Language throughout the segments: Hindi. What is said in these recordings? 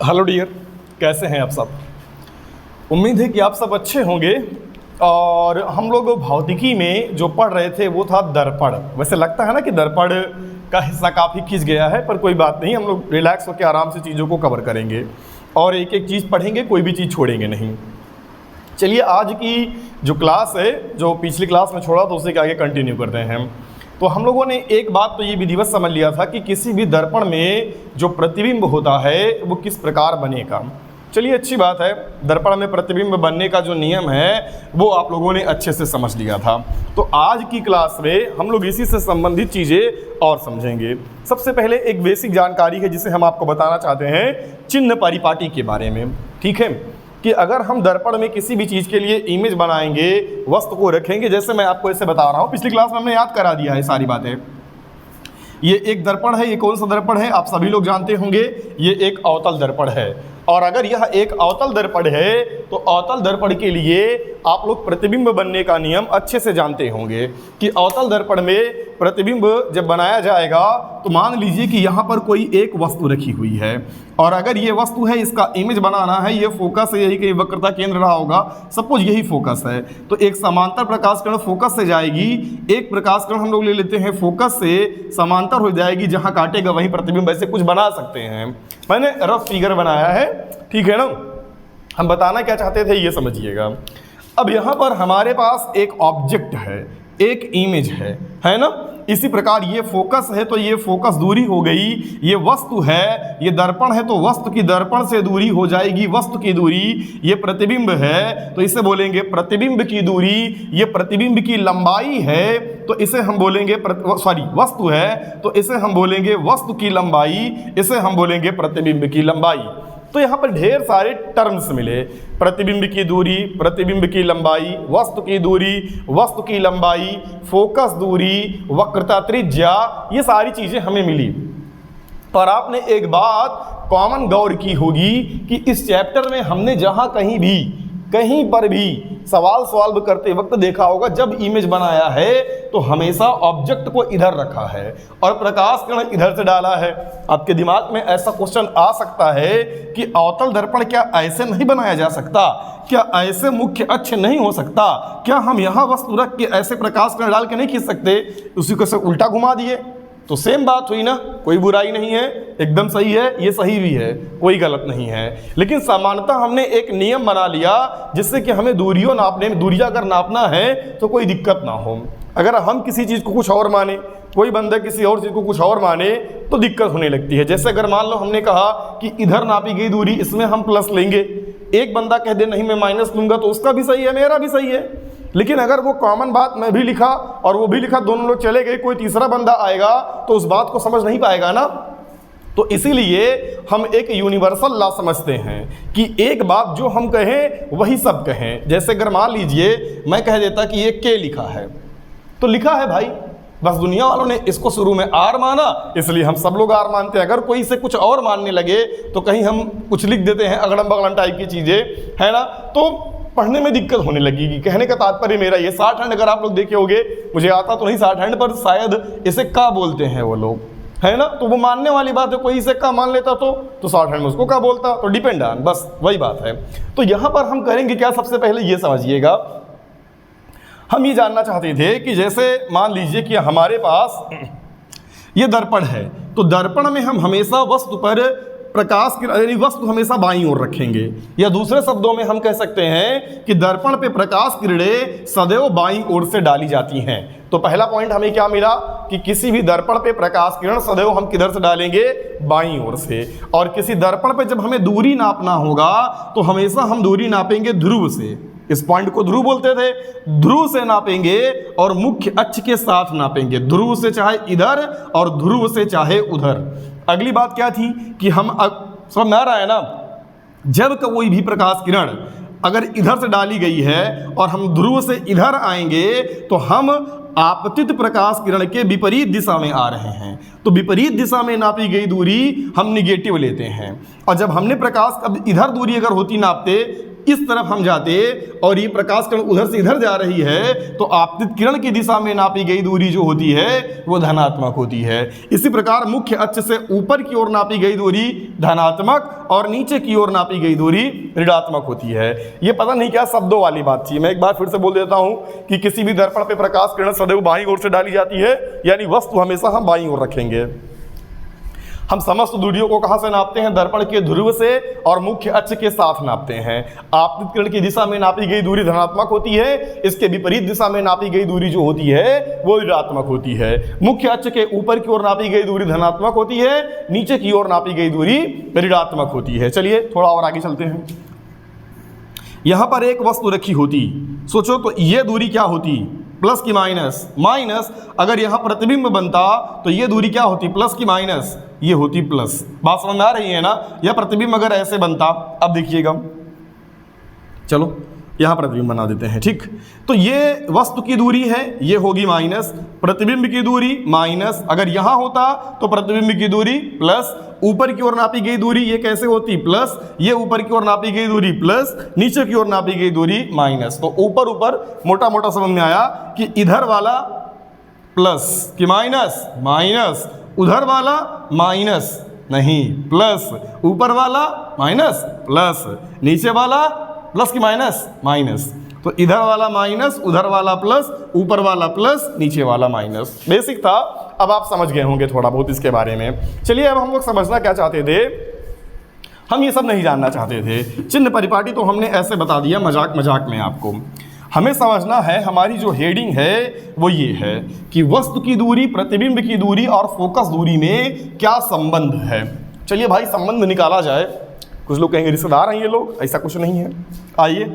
हेलो डियर, कैसे हैं आप सब। उम्मीद है कि आप सब अच्छे होंगे। और हम लोग भौतिकी में जो पढ़ रहे थे वो था दर्पण। वैसे लगता है ना कि दर्पण का हिस्सा काफ़ी खिंच गया है, पर कोई बात नहीं, हम लोग रिलैक्स होकर आराम से चीज़ों को कवर करेंगे और एक एक चीज़ पढ़ेंगे, कोई भी चीज़ छोड़ेंगे नहीं। चलिए, आज की जो क्लास है, जो पिछली क्लास में छोड़ा तो उसे के आगे कंटिन्यू करते हैं हम। तो हम लोगों ने एक बात तो ये विधिवत समझ लिया था कि किसी भी दर्पण में जो प्रतिबिंब होता है वो किस प्रकार बनेगा। चलिए, अच्छी बात है, दर्पण में प्रतिबिंब बनने का जो नियम है वो आप लोगों ने अच्छे से समझ लिया था। तो आज की क्लास में हम लोग इसी से संबंधित चीज़ें और समझेंगे। सबसे पहले एक बेसिक जानकारी है जिसे हम आपको बताना चाहते हैं, चिन्ह परिपाटी के बारे में। ठीक है, कि अगर हम दर्पण में किसी भी चीज़ के लिए इमेज बनाएंगे, वस्तु को रखेंगे, जैसे मैं आपको ऐसे बता रहा हूँ, पिछली क्लास में हमने याद करा दिया है सारी बातें। ये एक दर्पण है, ये कौन सा दर्पण है आप सभी लोग जानते होंगे, ये एक अवतल दर्पण है। और अगर यह एक अवतल दर्पण है तो अवतल दर्पण के लिए आप लोग प्रतिबिंब बनने का नियम अच्छे से जानते होंगे कि अवतल दर्पण में प्रतिबिंब जब बनाया जाएगा तो मान लीजिए कि यहाँ पर कोई एक वस्तु रखी हुई है, और अगर ये वस्तु है, इसका इमेज बनाना है, ये फोकस है, यही कहीं वक्रता केंद्र रहा होगा, सपोज यही फोकस है, तो एक समांतर प्रकाश किरण फोकस से जाएगी, एक प्रकाश किरण हम लोग ले लेते हैं फोकस से समांतर हो जाएगी, जहाँ काटेगा वहीं प्रतिबिंब। ऐसे कुछ बना सकते हैं, मैंने रफ फिगर बनाया है, ठीक है ना। हम बताना क्या चाहते थे ये समझिएगा। अब यहाँ पर हमारे पास एक ऑब्जेक्ट है, एक इमेज है ना। इसी प्रकार ये फोकस है तो ये फोकस दूरी हो गई, ये वस्तु है, ये दर्पण है तो वस्तु की दर्पण से दूरी हो जाएगी वस्तु की दूरी, ये प्रतिबिंब है तो इसे बोलेंगे प्रतिबिंब की दूरी, ये प्रतिबिंब की लंबाई है तो इसे हम बोलेंगे वस्तु है तो इसे हम बोलेंगे वस्तु की लंबाई, इसे हम बोलेंगे प्रतिबिंब की लंबाई। तो यहाँ पर ढेर सारे टर्म्स मिले, प्रतिबिंब की दूरी, प्रतिबिंब की लंबाई, वस्तु की दूरी, वस्तु की लंबाई, फोकस दूरी, वक्रता त्रिज्या, ये सारी चीज़ें हमें मिली। पर आपने एक बात कॉमन गौर की होगी कि इस चैप्टर में हमने जहाँ कहीं पर भी सवाल सॉल्व करते वक्त देखा होगा, जब इमेज बनाया है तो हमेशा ऑब्जेक्ट को इधर रखा है और प्रकाश किरण इधर से डाला है। आपके दिमाग में ऐसा क्वेश्चन आ सकता है कि अवतल दर्पण क्या ऐसे नहीं बनाया जा सकता, क्या ऐसे मुख्य अक्ष नहीं हो सकता, क्या हम यहाँ वस्तु रख के ऐसे प्रकाश किरण डाल के नहीं खींच सकते, उसी को से उल्टा घुमा दिए तो सेम बात हुई ना। कोई बुराई नहीं है, एकदम सही है, ये सही भी है, कोई गलत नहीं है। लेकिन सामान्यतः हमने एक नियम बना लिया जिससे कि हमें दूरियों नापने में, दूरियां अगर नापना है तो कोई दिक्कत ना हो। अगर हम किसी चीज़ को कुछ और माने, कोई बंदा किसी और चीज़ को कुछ और माने तो दिक्कत होने लगती है। जैसे अगर मान लो हमने कहा कि इधर नापी गई दूरी, इसमें हम प्लस लेंगे, एक बंदा कह दे नहीं मैं माइनस लूँगा, तो उसका भी सही है, मेरा भी सही है। लेकिन अगर वो कॉमन बात मैं भी लिखा और वो भी लिखा, दोनों लोग चले गए, कोई तीसरा बंदा आएगा तो उस बात को समझ नहीं पाएगा ना। तो इसीलिए हम एक यूनिवर्सल लॉ समझते हैं कि एक बात जो हम कहें वही सब कहें। जैसे अगर मान लीजिए मैं कह देता कि ये के लिखा है, तो लिखा है भाई, बस दुनिया वालों ने इसको शुरू में आर माना, इसलिए हम सब लोग आर मानते हैं। अगर कोई इसे कुछ और मानने लगे तो कहीं हम कुछ लिख देते हैं अगड़म बगड़म टाइप की चीज़ें, है ना, तो पढ़ने में दिक्कत होने लगेगी। कहने का तात्पर्य मेरा ये, 60 हैंड अगर आप लोग देखे होंगे, मुझे आता तो नहीं 60 हैंड, पर शायद इसे का बोलते हैं वो लोग, है ना, तो वो मानने वाली बात है। कोई इसे का मान लेता तो 60 हैंड में उसको का बोलता, तो डिपेंड ऑन, बस वही बात है। तो यहाँ पर हम करेंगे क्या, सबसे पहले ये समझिएगा, हम ये जानना चाहते थे कि जैसे मान लीजिए कि हमारे पास ये दर्पण है, तो दर्पण में हम हमेशा वस्तु पर प्रकाश की यानी वस्तु हमेशा बाईं ओर रखेंगे, या दूसरे शब्दों में हम कह सकते हैं कि दर्पण पे प्रकाश किरणें सदैव बाईं ओर से डाली जाती हैं। तो पहला पॉइंट हमें क्या मिला कि किसी भी दर्पण पे प्रकाश किरण सदैव हम किधर से डालेंगे, बाईं ओर से। और किसी दर्पण पे जब हमें दूरी नापना होगा तो हमेशा हम दूरी नापेंगे ध्रुव से, इस पॉइंट को ध्रुव बोलते थे, ध्रुव से नापेंगे और मुख्य अक्ष के साथ नापेंगे, ध्रुव से चाहे इधर और ध्रुव से चाहे उधर। अगली बात क्या थी कि हम समझ में आ रहा है ना, जब कोई भी प्रकाश किरण अगर इधर से डाली गई है और हम ध्रुव से इधर आएंगे तो हम आपतित प्रकाश किरण के विपरीत दिशा में आ रहे हैं, तो विपरीत दिशा में नापी गई दूरी हम निगेटिव लेते हैं। और जब हमने प्रकाश अब इधर दूरी अगर होती नापते इस तरफ हम जाते और ये प्रकाश किरण उधर से इधर जा रही है तो आपतित किरण की दिशा में नापी गई दूरी जो होती है वो धनात्मक होती है। इसी प्रकार मुख्य अक्ष से ऊपर की ओर नापी गई दूरी धनात्मक और नीचे की ओर नापी गई दूरी ऋणात्मक होती है। ये पता नहीं क्या शब्दों वाली बात थी, मैं एक बार फिर से बोल देता हूं कि किसी भी दर्पण पे प्रकाश किरण सदैव बाईं ओर से डाली जाती है, यानी वस्तु हमेशा हम बाईं ओर रखेंगे। हम समस्त दूरियों को कहां से नापते हैं? दर्पण के ध्रुव से और मुख्य अक्ष के साथ नापते हैं। आपतित किरण की दिशा में नापी गई दूरी धनात्मक होती है, इसके विपरीत दिशा में नापी गई दूरी जो होती है वो ऋणात्मक होती है। मुख्य अक्ष के ऊपर की ओर नापी गई दूरी धनात्मक होती है, नीचे की ओर नापी गई दूरी ऋणात्मक होती है। चलिए थोड़ा और आगे चलते हैं। यहां पर एक वस्तु रखी होती, सोचो तो ये दूरी क्या होती? प्लस की माइनस? माइनस। अगर यहां प्रतिबिंब बनता तो ये दूरी क्या होती? प्लस की माइनस? ये होती प्लस। बात समझ में आ रही है ना? यह प्रतिबिंब अगर ऐसे बनता, अब देखिएगा, चलो यहां प्रतिबिंब बना देते हैं, ठीक। तो ये वस्तु की दूरी है, ये होगी माइनस, प्रतिबिंब की दूरी माइनस। अगर यहां होता तो प्रतिबिंब की दूरी प्लस, ऊपर की ओर नापी गई दूरी ये कैसे होती? प्लस, ये ऊपर की ओर नापी गई दूरी प्लस, नीचे की ओर नापी गई दूरी माइनस। तो ऊपर ऊपर मोटा मोटा समझ में आया कि इधर वाला प्लस कि माइनस? माइनस। उधर वाला माइनस नहीं, प्लस। ऊपर वाला माइनस प्लस, नीचे वाला प्लस की माइनस? माइनस। तो इधर वाला माइनस, उधर वाला प्लस, ऊपर वाला प्लस, नीचे वाला माइनस। बेसिक था, अब आप समझ गए होंगे थोड़ा बहुत इसके बारे में। चलिए अब हम लोग समझना क्या चाहते थे, हम ये सब नहीं जानना चाहते थे। चिन्ह परिपाटी तो हमने ऐसे बता दिया मजाक मजाक में आपको। हमें समझना है, हमारी जो हेडिंग है वो ये है कि वस्तु की दूरी, प्रतिबिंब की दूरी और फोकस दूरी में क्या संबंध है। चलिए भाई संबंध निकाला जाए। कुछ लोग कहेंगे रिश्तेदार हैं ये लोग, ऐसा कुछ नहीं है। आइए,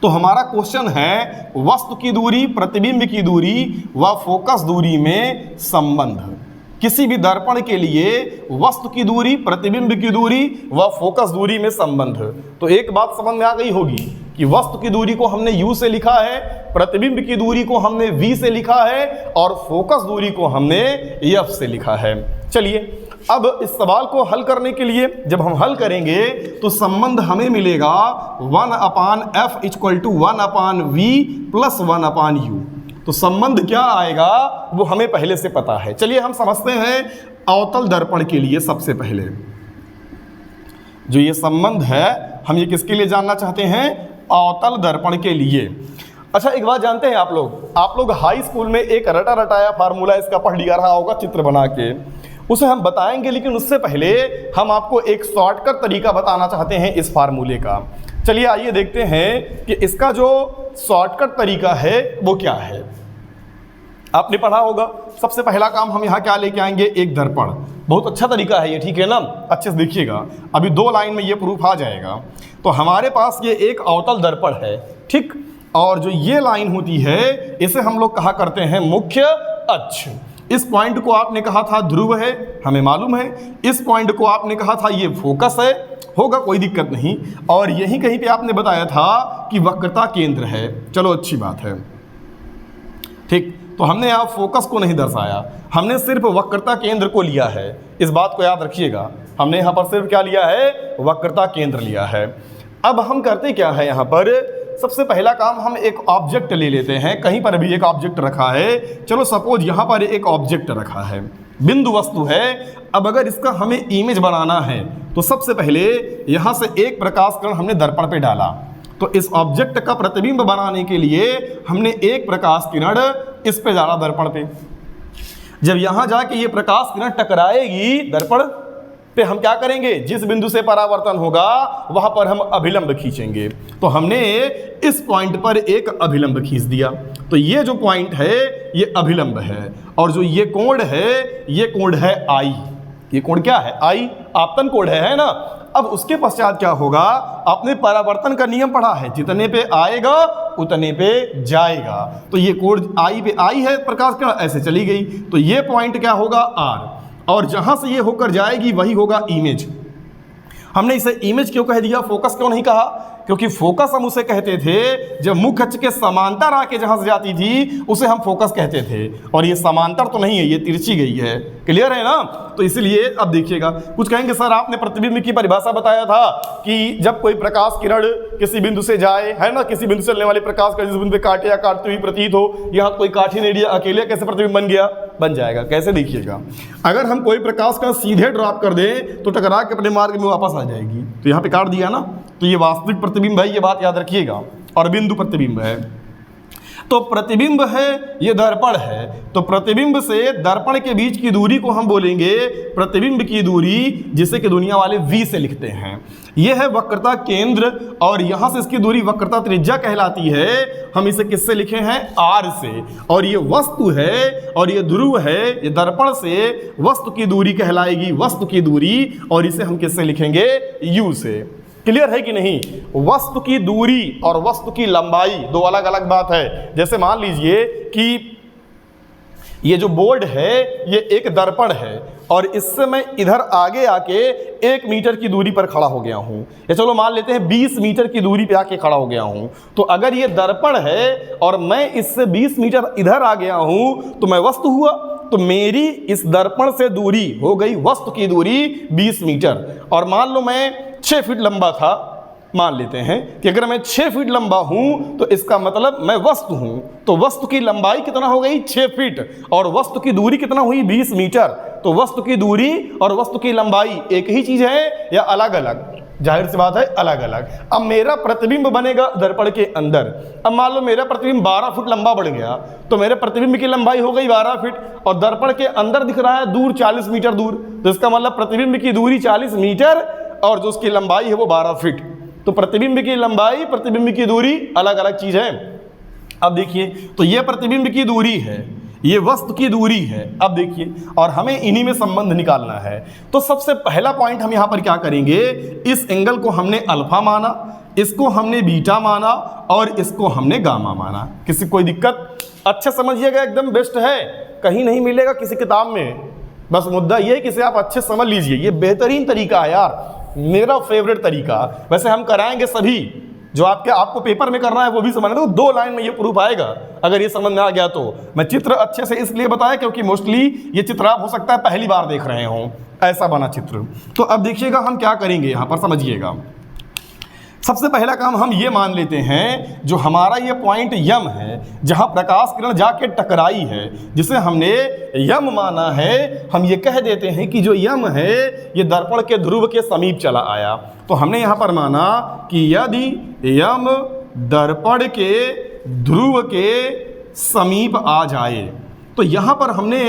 तो हमारा क्वेश्चन है वस्तु की दूरी, प्रतिबिंब की दूरी व फोकस दूरी में संबंध। किसी भी दर्पण के लिए वस्तु की दूरी, प्रतिबिंब की दूरी व फोकस दूरी में संबंध। तो एक बात समझ में आ गई होगी कि वस्तु की दूरी को हमने u से लिखा है, प्रतिबिंब की दूरी को हमने v से लिखा है और फोकस दूरी को हमने f से लिखा है। चलिए अब इस सवाल को हल करने के लिए जब हम हल करेंगे तो संबंध हमें मिलेगा 1/f = 1/v + 1/u। तो संबंध क्या आएगा वो हमें पहले से पता है। चलिए हम समझते हैं अवतल दर्पण के लिए। सबसे पहले जो ये संबंध है हम ये किसके लिए जानना चाहते हैं? अवतल दर्पण के लिए। अच्छा एक बात जानते हैं आप लोग हाई स्कूल में एक रटा रटाया फार्मूला इसका पढ़ लिया रहा होगा चित्र बना के, उसे हम बताएंगे, लेकिन उससे पहले हम आपको एक शॉर्टकट तरीका बताना चाहते हैं इस फार्मूले का। चलिए आइए देखते हैं कि इसका जो शॉर्टकट तरीका है वो क्या है। आपने पढ़ा होगा, सबसे पहला काम हम यहाँ क्या लेके आएंगे? एक दर्पण। बहुत अच्छा तरीका है ये, ठीक है ना? अच्छे से देखिएगा, अभी 2 लाइन में ये प्रूफ आ जाएगा। तो हमारे पास ये एक अवतल दर्पण है, ठीक, और जो ये लाइन होती है इसे हम लोग कहा करते हैं मुख्य अक्ष। इस पॉइंट को आपने कहा था ध्रुव है, हमें मालूम है। इस पॉइंट को आपने कहा था ये फोकस है, होगा कोई दिक्कत नहीं। और यहीं कहीं पे आपने बताया था कि वक्रता केंद्र है। चलो अच्छी बात है, ठीक। तो हमने यहाँ फोकस को नहीं दर्शाया, हमने सिर्फ वक्रता केंद्र को लिया है। इस बात को याद रखिएगा, हमने यहाँ पर सिर्फ क्या लिया है? वक्रता केंद्र लिया है। अब हम करते क्या है यहाँ पर? सबसे पहला काम हम एक ऑब्जेक्ट ले लेते हैं। कहीं पर भी एक ऑब्जेक्ट रखा है, चलो सपोज यहाँ पर एक ऑब्जेक्ट रखा है, बिंदु वस्तु है। अब अगर इसका हमें इमेज बनाना है तो सबसे पहले यहाँ से एक प्रकाश किरण हमने दर्पण पे डाला। तो इस ऑब्जेक्ट का प्रतिबिंब बनाने के लिए हमने एक प्रकाश किरण इस पे डाला दर्पण पे। जब यहाँ जाके ये प्रकाश किरण टकराएगी दर्पण पे, हम क्या करेंगे? जिस बिंदु से परावर्तन होगा वहां पर हम अभिलंब खींचेंगे। तो हमने इस पॉइंट पर एक अभिलंब खींच दिया। तो ये जो पॉइंट है ये अभिलंब है, और जो ये कोण है ये कोण है आई। ये कोण क्या है? आई, आपतन कोण है ना? अब उसके पश्चात क्या होगा? आपने परावर्तन का नियम पढ़ा है, जितने पे आएगा उतने पे जाएगा। तो ये कोण आई पे आई है प्रकाश किरण, ऐसे चली गई। तो ये पॉइंट क्या होगा? आर, और जहां से ये होकर जाएगी वही होगा इमेज। हमने इसे इमेज क्यों कह दिया, फोकस क्यों नहीं कहा? क्योंकि फोकस हम उसे कहते थे जब मुख्य अक्ष के समांतर आके जहां से जाती थी उसे हम फोकस कहते थे, और ये समांतर तो नहीं है, ये तिरछी गई है। क्लियर है ना? तो इसलिए अब देखिएगा, कुछ कहेंगे सर आपने प्रतिबिंब की परिभाषा बताया था कि जब कोई प्रकाश किरण किसी बिंदु से जाए, है ना, किसी बिंदु से चलने वाली प्रकाश किरण जिस बिंदु पे काटे या काटती हुई प्रतीत हो, यहाँ कोई काठी नहीं दिया, अकेले कैसे प्रतिबिंब बन गया? बन जाएगा। कैसे? देखिएगा, अगर हम कोई प्रकाश का सीधे ड्रॉप कर दें तो टकरा के अपने मार्ग में वापस आ जाएगी। तो यहाँ पे काट दिया ना, तो ये वास्तविक प्रतिबिंब है, ये बात याद रखिएगा, और बिंदु प्रतिबिंब है। तो प्रतिबिंब है, ये दर्पण है, तो प्रतिबिंब से दर्पण के बीच की दूरी को हम बोलेंगे प्रतिबिंब की दूरी, जिसे कि दुनिया वाले v से लिखते हैं। यह है वक्रता केंद्र, और यहाँ से इसकी दूरी वक्रता त्रिज्या कहलाती है। हम इसे किससे लिखे हैं? r से। और ये वस्तु है और ये ध्रुव है, ये दर्पण से वस्तु की दूरी कहलाएगी, वस्तु की दूरी, और इसे हम किससे लिखेंगे? u से। क्लियर है कि नहीं? वस्तु की दूरी और वस्तु की लंबाई दो अलग अलग बात है। जैसे मान लीजिए कि ये जो बोर्ड है ये एक दर्पण है, और इससे मैं इधर आगे आके 1 मीटर की दूरी पर खड़ा हो गया हूं, या चलो मान लेते हैं 20 मीटर की दूरी पे आके खड़ा हो गया हूं। तो अगर ये दर्पण है और मैं इससे 20 मीटर इधर आ गया हूं तो मैं वस्तु हुआ। तो मेरी इस दर्पण से दूरी हो गई वस्तु की दूरी 20 मीटर, और मान लो मैं 6 फीट लंबा था, मान लेते हैं कि अगर मैं 6 फीट लंबा हूं तो इसका मतलब मैं वस्तु हूं। तो वस्तु की लंबाई कितना हो गई? 6 फीट, और वस्तु की दूरी कितना हुई? 20 मीटर। तो वस्तु की दूरी और वस्तु की लंबाई एक ही चीज है या अलग अलग? जाहिर सी बात है अलग अलग। अब मेरा प्रतिबिंब बनेगा दर्पण के अंदर। अब मान लो मेरा प्रतिबिंब 12 फुट लंबा बढ़ गया, तो मेरे प्रतिबिंब की लंबाई हो गई 12 फीट, और दर्पण के अंदर दिख रहा है दूर 40 मीटर दूर। तो इसका मतलब प्रतिबिंब की दूरी 40 मीटर और जो उसकी लंबाई है वो 12 फीट। तो प्रतिबिंब की लंबाई, प्रतिबिंब की दूरी अलग अलग चीज है। अब देखिए, तो ये प्रतिबिंब की दूरी है, ये वस्तु की दूरी है। अब देखिए, और हमें इन्हीं में संबंध निकालना है। तो सबसे पहला पॉइंट हम यहां पर क्या करेंगे? इस एंगल को हमने अल्फा माना, इसको हमने बीटा माना, और इसको हमने गामा माना। किसी कोई दिक्कत? अच्छा समझिएगा, एकदम बेस्ट है, कहीं नहीं मिलेगा किसी किताब में। बस मुद्दा ये है कि इसे आप अच्छे समझ लीजिए, ये बेहतरीन तरीका है यार, मेरा फेवरेट तरीका। वैसे हम कराएंगे सभी, जो आपको पेपर में करना है वो भी समझना। तो 2 लाइन में ये प्रूफ आएगा अगर ये समझ में आ गया तो। मैं चित्र अच्छे से इसलिए बताया क्योंकि मोस्टली ये चित्र आप हो सकता है पहली बार देख रहे हो, ऐसा बना चित्र। तो अब देखिएगा हम क्या करेंगे यहाँ पर, समझिएगा। सबसे पहला काम हम ये मान लेते हैं, जो हमारा ये पॉइंट यम है जहां प्रकाश किरण जाके टकराई है, जिसे हमने यम माना है, हम ये कह देते हैं कि जो यम है ये दर्पण के ध्रुव के समीप चला आया। तो हमने यहां पर माना कि यदि यम दर्पण के ध्रुव के समीप आ जाए, तो यहां पर हमने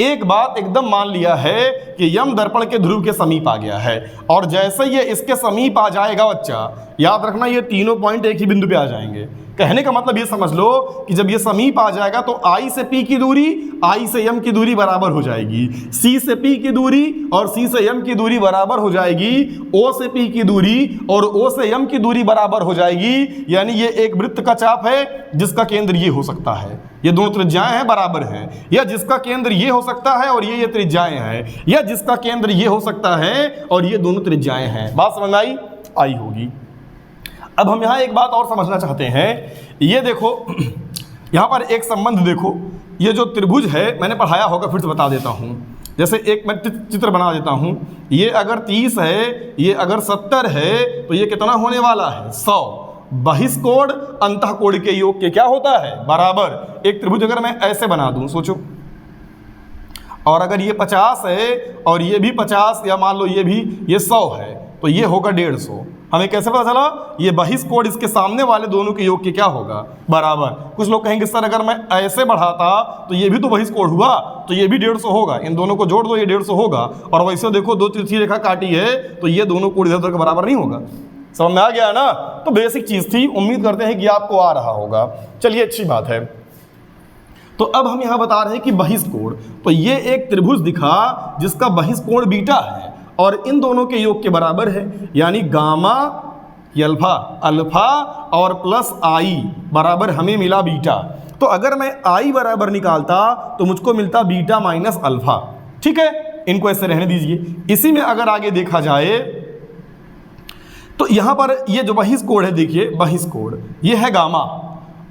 एक बात एकदम मान लिया है कि यम दर्पण के ध्रुव के समीप आ गया है, और जैसे ये इसके समीप आ जाएगा बच्चा, याद रखना ये तीनों पॉइंट एक ही बिंदु पे आ जाएंगे। कहने का मतलब ये समझ लो कि जब ये समीप आ जाएगा तो I से P की दूरी, I से M की दूरी बराबर हो जाएगी, C से P की दूरी और C से M की दूरी बराबर हो जाएगी, O से P की दूरी और O से M की दूरी बराबर हो जाएगी। यानी ये एक वृत्त का चाप है जिसका केंद्र ये हो सकता है, ये दोनों त्रिज्याएं हैं बराबर हैं, या जिसका केंद्र ये हो सकता है और ये त्रिज्याएं हैं, या जिसका केंद्र ये हो सकता है और ये दोनों त्रिज्याएं हैं। बात समझ में आई होगी। अब हम यहाँ एक बात और समझना चाहते हैं, ये देखो यहाँ पर एक संबंध देखो, ये जो त्रिभुज है मैंने पढ़ाया होगा, फिर से बता देता हूँ। जैसे एक मैं चित्र बना देता हूँ, ये अगर 30 है, ये अगर 70 है, तो ये कितना होने वाला है? 100। बहिष्कोण अंतःकोण के योग के क्या होता है? बराबर। एक त्रिभुज अगर मैं ऐसे बना दूं, सोचो, और अगर ये 50 है और ये भी 50, या मान लो ये भी, ये 100 है, तो ये होगा 150। हमें कैसे पता चला? ये बहिष्कोण इसके सामने वाले दोनों के योग के क्या होगा? बराबर। कुछ लोग कहेंगे सर अगर मैं ऐसे बढ़ाता तो ये भी तो बहिष्कोण हुआ, तो ये भी 150 होगा, इन दोनों को जोड़ दो, ये 150 होगा। और वैसे देखो 2 तिरछी रेखा काटी है तो ये दोनों कोण इधर उधर के बराबर नहीं होगा। समझ में आ गया ना? तो बेसिक चीज थी, उम्मीद करते हैं कि आपको आ रहा होगा। चलिए अच्छी बात है। तो अब हम यहाँ बता रहे हैं कि बहिष्कोण, तो ये एक त्रिभुज दिखा जिसका बहिष्कोण बीटा है और इन दोनों के योग के बराबर है, यानी गामा की अल्फा, अल्फा और प्लस आई बराबर हमें मिला बीटा। तो अगर मैं आई बराबर निकालता तो मुझको मिलता बीटा माइनस अल्फा। ठीक है, इनको ऐसे रहने दीजिए। इसी में अगर आगे देखा जाए तो यहाँ पर ये जो बहिष कोण है, देखिए बहिष कोण ये है गामा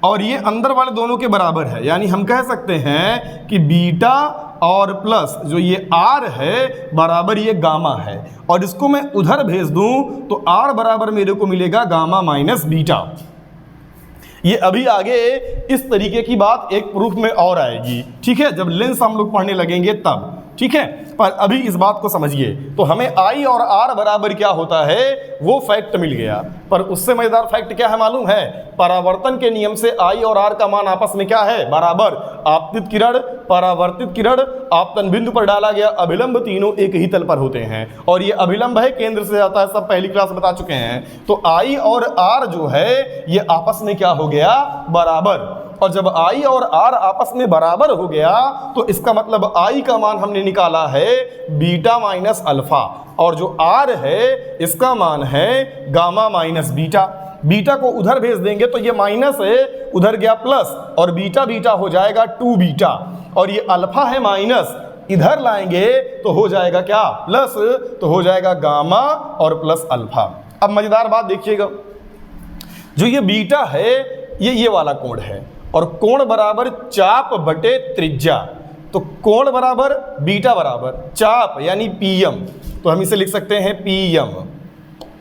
और ये अंदर वाले दोनों के बराबर है, यानी हम कह सकते हैं कि बीटा और प्लस जो ये आर है बराबर ये गामा है, और इसको मैं उधर भेज दूं तो आर बराबर मेरे को मिलेगा गामा माइनस बीटा। ये अभी आगे इस तरीके की बात एक प्रूफ में और आएगी, ठीक है, जब लेंस हम लोग पढ़ने लगेंगे तब, ठीक है। पर अभी इस बात को समझिए, तो हमें आई और आर बराबर क्या होता है वो फैक्ट मिल गया, पर उससे मजेदार फैक्ट क्या है मालूम है, परावर्तन के नियम से आई और आर का मान आपस में क्या है, बराबर। आपतित किरण, परावर्तित किरण, आपतन बिंदु पर डाला गया अभिलंब तीनों एक ही तल पर होते हैं, और ये अभिलंब है केंद्र से जाता है, सब पहली क्लास बता चुके हैं। तो आई और आर जो है ये आपस में क्या हो गया, बराबर। और जब आई और आर आपस में बराबर हो गया तो इसका मतलब आई का मान हमने निकाला है बीटा माइनस अल्फा, और जो आर है इसका मान है गामा माइनस बीटा। बीटा को उधर भेज देंगे तो ये माइनस है, उधर गया प्लस, और बीटा बीटा हो जाएगा 2 बीटा, और ये अल्फा है माइनस, इधर लाएंगे तो हो जाएगा क्या, प्लस, तो हो जाएगा गामा और प्लस अल्फा। अब मजेदार बात देखिएगा, जो ये बीटा है ये वाला कोण है, और कोण बराबर चाप बटे त्रिज्या, तो कोण बराबर बीटा बराबर चाप यानी पीएम, तो हम इसे लिख सकते हैं पीएम,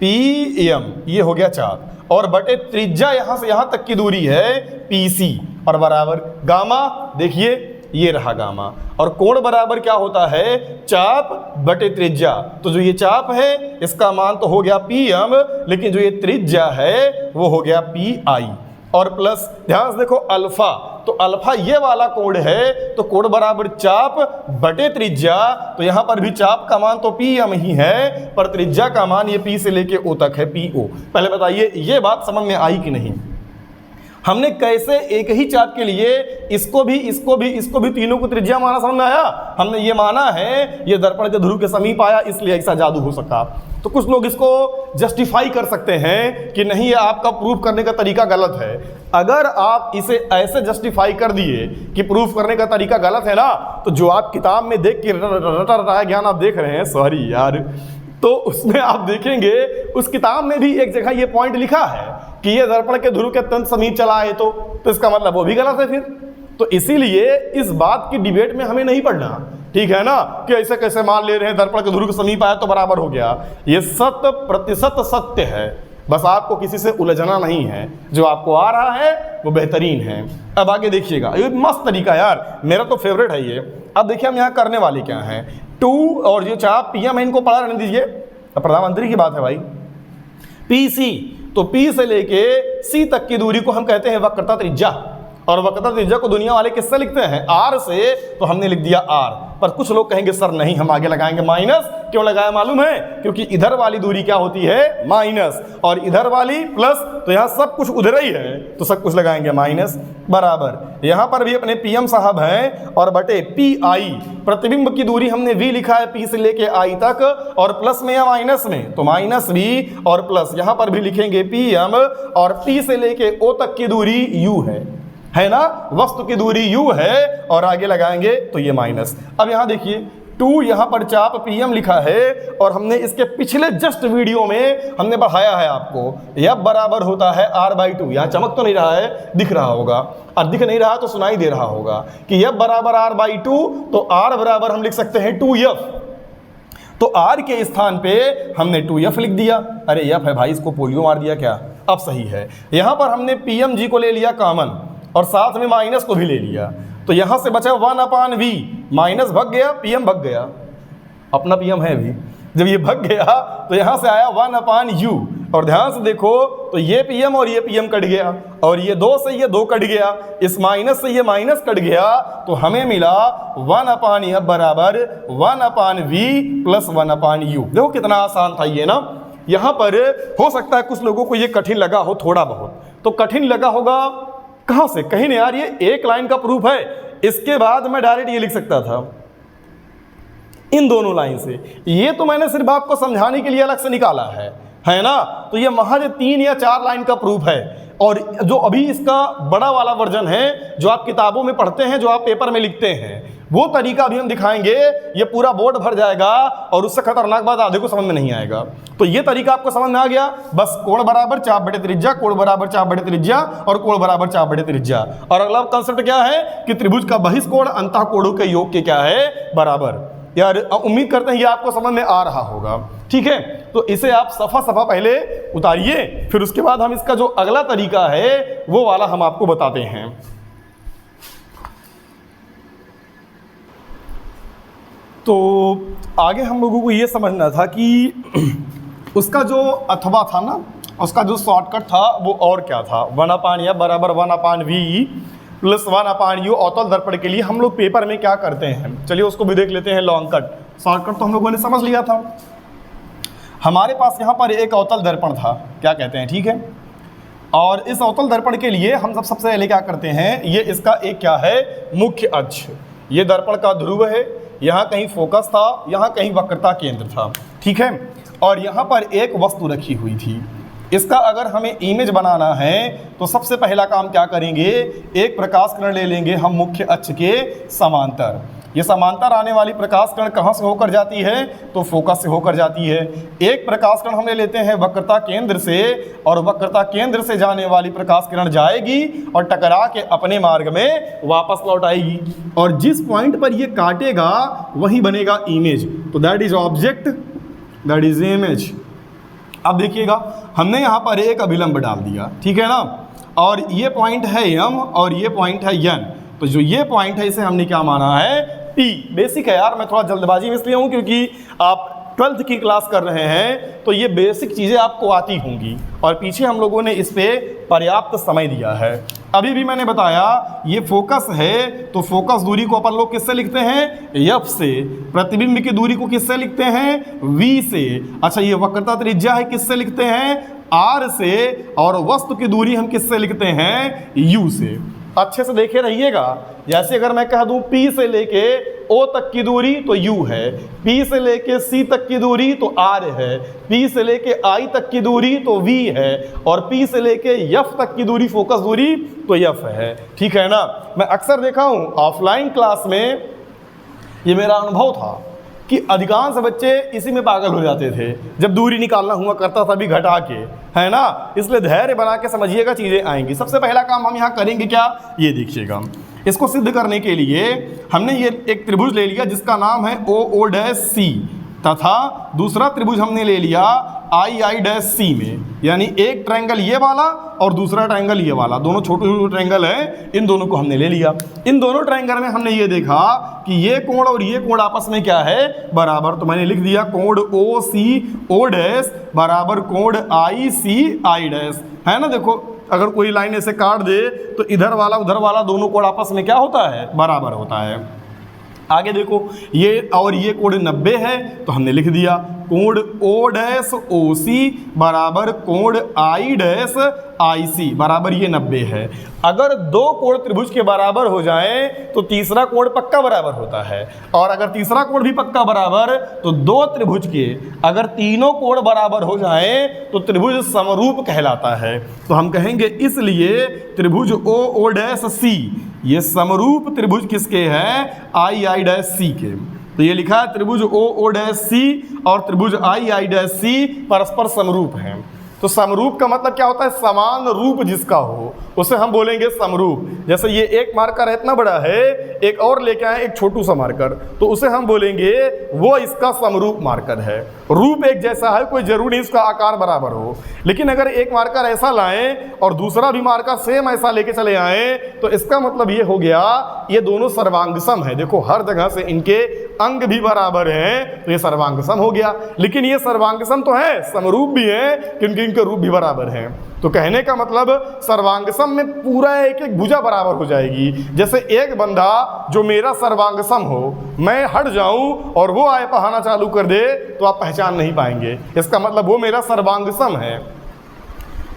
पीएम ये हो गया चाप, और बटे त्रिज्या यहां से यहां तक की दूरी है पीसी, और बराबर गामा, देखिए ये रहा गामा, और कोण बराबर क्या होता है, चाप बटे त्रिज्या, तो जो ये चाप है इसका मान तो हो गया पीएम, लेकिन जो ये त्रिज्या है वो हो गया पी आई, और प्लस ध्यान से देखो अल्फा, तो अल्फा ये वाला कोण है, तो कोण बराबर चाप बटे त्रिज्या, तो यहां पर भी चाप का मान तो पीएम ही है, पर त्रिज्या का मान ये पी से लेके ओ तक है पीओ। पहले बताइए ये बात समझ में आई कि नहीं, हमने कैसे एक ही चाप के लिए इसको भी तीनों को त्रिज्या माना, समझ में आया। हमने ये माना है ये दर्पण के ध्रुव के समीप आया इसलिए ऐसा जादू हो सका। तो कुछ लोग इसको जस्टिफाई कर सकते हैं कि नहीं ये आपका प्रूफ करने का तरीका गलत है। अगर आप इसे ऐसे जस्टिफाई कर दिए कि प्रूफ करने का तरीका गलत है ना, तो जो आप किताब में देख के रटा रटाया ज्ञान आप देख रहे हैं, सॉरी यार, तो उसमें आप देखेंगे उस किताब में भी एक जगह ये पॉइंट लिखा है कि ये दर्पण के ध्रुव के अत्यंत समीप चला है, तो इसका मतलब वो भी गलत है फिर। तो इसीलिए इस बात की डिबेट में हमें नहीं पढ़ना, ठीक है ना, कि ऐसे कैसे मान ले रहे हैं दर्पण के ध्रुव के समीप आया तो बराबर हो गया। ये 100% सत्य है, बस आपको किसी से उलझना नहीं है, जो आपको आ रहा है वो बेहतरीन है। अब आगे देखिएगा, ये मस्त तरीका यार, मेरा तो फेवरेट है ये। अब देखिए हम यहाँ करने वाले क्या हैं, 2 और जो चाप पीएम है इनको पढ़ा रहने दीजिए, प्रधानमंत्री की बात है भाई। पीसी, तो पी से लेके सी तक की दूरी को हम कहते हैं वक्रता त्रिज्या, और वक्रता त्रिज्या को दुनिया वाले किससे लिखते हैं, आर से, तो हमने लिख दिया आर। पर कुछ लोग कहेंगे सर नहीं हम आगे लगाएंगे माइनस, क्यों लगाया मालूम है, क्योंकि इधर वाली दूरी क्या होती है माइनस, और इधर वाली प्लस, तो यहाँ सब कुछ उधर ही है तो सब कुछ लगाएंगे माइनस, बराबर। यहाँ पर भी अपने पीएम साहब हैं, और बटे पी आई, प्रतिबिंब की दूरी हमने वी लिखा है पी से लेके आई तक, और प्लस में या माइनस में, तो माइनस वी और प्लस, यहाँ पर भी लिखेंगे पीएम, और पी से लेके ओ तक की दूरी यू है ना, वस्तु की दूरी यू है, और आगे लगाएंगे तो ये माइनस। अब यहाँ देखिए 2 यहाँ पर चाप पीएम लिखा है, और हमने इसके पिछले जस्ट वीडियो में हमने बढ़ाया है आपको, यह बराबर होता है r/2। यहाँ चमक तो नहीं रहा है, दिख रहा होगा, और दिख नहीं रहा तो सुनाई दे रहा होगा कि यह बराबर r/2, तो r बराबर हम लिख सकते हैं 2f, तो r के स्थान पे हमने 2f लिख दिया। अरे f है भाई, इसको पोलियो मार दिया क्या, अब सही है। यहाँ पर हमने पीएम जी को ले लिया कॉमन, और साथ में माइनस को भी ले लिया, तो यहां से बचा 1/v, माइनस भग गया, पीएम भग गया, अपना पीएम है भी, जब ये भग गया तो यहां से आया 1/u, और ध्यान से देखो तो ये पीएम और ये पीएम कट गया, और ये 2 से ये 2 कट गया, इस माइनस से ये माइनस कट गया, तो हमें मिला 1/f बराबर 1/v प्लस 1/u। देखो कितना आसान था ये ना। यहाँ पर हो सकता है कुछ लोगों को ये कठिन लगा हो, थोड़ा बहुत तो कठिन लगा होगा, कहां से, कहीं नहीं यार, ये एक लाइन का प्रूफ है, इसके बाद मैं डायरेक्ट ये लिख सकता था इन दोनों लाइन से, ये तो मैंने सिर्फ आपको समझाने के लिए अलग से निकाला है ना। तो ये महज 3 या 4 लाइन का प्रूफ है, और जो अभी इसका बड़ा वाला वर्जन है जो आप किताबों में पढ़ते हैं, जो आप पेपर में लिखते हैं, वो तरीका भी हम दिखाएंगे, ये पूरा बोर्ड भर जाएगा और उससे खतरनाक बात आधे को समझ में नहीं आएगा। तो ये तरीका आपको समझ में आ गया, बस कोण बराबर चाप बटे त्रिज्या, कोण बराबर चाप बटे त्रिज्या और कोण बराबर चाप बटे त्रिज्या। और अगला कंसेप्ट क्या है कि त्रिभुज का बहिष्कोण अंतः कोणों के योग के क्या है, बराबर। यार उम्मीद करते हैं ये आपको समझ में आ रहा होगा, ठीक है। तो इसे आप सफा सफा पहले उतारिए, फिर उसके बाद हम इसका जो अगला तरीका है वो वाला हम आपको बताते हैं। तो आगे हम लोगों को ये समझना था कि उसका जो अथवा था ना, उसका जो शॉर्टकट था वो और क्या था, 1/f बराबर 1/v प्लस 1/u अवतल दर्पण के लिए हम लोग पेपर में क्या करते हैं, चलिए उसको भी देख लेते हैं। लॉन्ग कट, शॉर्टकट तो हम लोगों ने समझ लिया था। हमारे पास यहाँ पर एक अवतल दर्पण था, क्या कहते हैं, ठीक है। और इस अवतल दर्पण के लिए हम सबसे पहले क्या करते हैं, ये इसका एक क्या है, मुख्य अक्ष, ये दर्पण का ध्रुव है, यहाँ कहीं फोकस था, यहाँ कहीं वक्रता केंद्र था, ठीक है। और यहाँ पर एक वस्तु रखी हुई थी। इसका अगर हमें इमेज बनाना है तो सबसे पहला काम क्या करेंगे, एक प्रकाश किरण ले लेंगे हम मुख्य अक्ष के समांतर। ये समांतर आने वाली प्रकाश किरण कहाँ से होकर जाती है, तो फोकस से होकर जाती है। एक प्रकाश किरण हम ले लेते हैं वक्रता केंद्र से, और वक्रता केंद्र से जाने वाली प्रकाश किरण जाएगी और टकरा के अपने मार्ग में वापस लौट आएगी, और जिस पॉइंट पर ये काटेगा वही बनेगा इमेज। तो that is object, that is image. अब देखिएगा हमने यहाँ पर एक अभिलंब डाल दिया, ठीक है ना, और ये पॉइंट है m और ये पॉइंट है n। तो जो ये पॉइंट है इसे हमने क्या माना है, P। बेसिक है यार, मैं थोड़ा जल्दबाजी में इसलिए हूँ क्योंकि आप 12th की क्लास कर रहे हैं तो ये बेसिक चीज़ें आपको आती होंगी, और पीछे हम लोगों ने इस पे पर्याप्त समय दिया है। अभी भी मैंने बताया ये फोकस है, तो फोकस दूरी को अपन लोग किससे लिखते हैं, F से। प्रतिबिंब की दूरी को किससे लिखते हैं, V से। अच्छा, ये वक्रता त्रिज्या है, किससे लिखते हैं, R से। और वस्तु की दूरी हम किससे लिखते हैं, U से। अच्छे से देखे रहिएगा, जैसे अगर मैं कह दूं P से लेके O तक की दूरी तो U है, P से लेके C तक की दूरी तो R है, P से लेके I तक की दूरी तो V है, और P से लेके F तक की दूरी फोकस दूरी तो F है, ठीक है ना। मैं अक्सर देखा हूँ ऑफलाइन क्लास में, ये मेरा अनुभव था कि अधिकांश बच्चे इसी में पागल हो जाते थे, जब दूरी निकालना हुआ करता था भी घटा के, है ना। इसलिए धैर्य बना के समझिएगा, चीज़ें आएंगी। सबसे पहला काम हम यहाँ करेंगे क्या, ये देखिएगा। इसको सिद्ध करने के लिए हमने ये एक त्रिभुज ले लिया जिसका नाम है OO' तथा दूसरा त्रिभुज हमने ले लिया II' में, यानी एक ट्रायंगल ये वाला और दूसरा ट्रायंगल ये वाला, दोनों छोटे छोटे ट्रायंगल हैं, इन दोनों को हमने ले लिया। इन दोनों ट्रायंगल में हमने ये देखा कि ये कोण और ये कोण आपस में क्या है, बराबर। तो मैंने लिख दिया कोण OCO' बराबर कोण ICI', है ना। देखो अगर कोई लाइन ऐसे काट दे तो इधर वाला उधर वाला दोनों कोण आपस में क्या होता है, बराबर होता है। आगे देखो ये और ये कोण 90 है, तो हमने लिख दिया कोण O'OC बराबर कोण I' बराबर ये 90 है। अगर दो कोण त्रिभुज के बराबर हो जाए तो तीसरा कोण पक्का बराबर होता है, और अगर तीसरा कोण भी पक्का बराबर तो दो त्रिभुज के अगर तीनों कोण बराबर हो जाए तो त्रिभुज समरूप कहलाता है। तो हम कहेंगे इसलिए त्रिभुज OO'C ये समरूप त्रिभुज किसके हैं, II' के। तो ये लिखा है त्रिभुज OO'C और त्रिभुज II' परस्पर समरूप हैं। तो समरूप का मतलब क्या होता है, समान रूप जिसका हो उसे हम बोलेंगे समरूप। जैसे ये एक मार्कर इतना बड़ा है, एक और लेके आए एक छोटू सा मार्कर, तो उसे हम बोलेंगे वो इसका समरूप मार्कर है। रूप एक जैसा है, कोई जरूरी नहीं इसका आकार बराबर हो, लेकिन अगर एक मार्कर ऐसा लाएं और दूसरा भी मार्कर सेम ऐसा लेके चले आए तो इसका मतलब ये हो गया ये दोनों सर्वांग सम है। देखो हर जगह से इनके अंग भी बराबर हैं, तो ये सर्वांग सम हो गया। लेकिन ये सर्वांग सम तो है, समरूप भी है क्योंकि इनके रूप भी बराबर हैं। तो कहने का मतलब सर्वांग सम में पूरा एक एक भुजा बराबर हो जाएगी। जैसे एक बंदा जो मेरा सर्वांग सम हो, मैं हट जाऊं और वो आए पढ़ाना चालू कर दे तो आप पहचान नहीं पाएंगे, इसका मतलब वो मेरा सर्वांग सम है।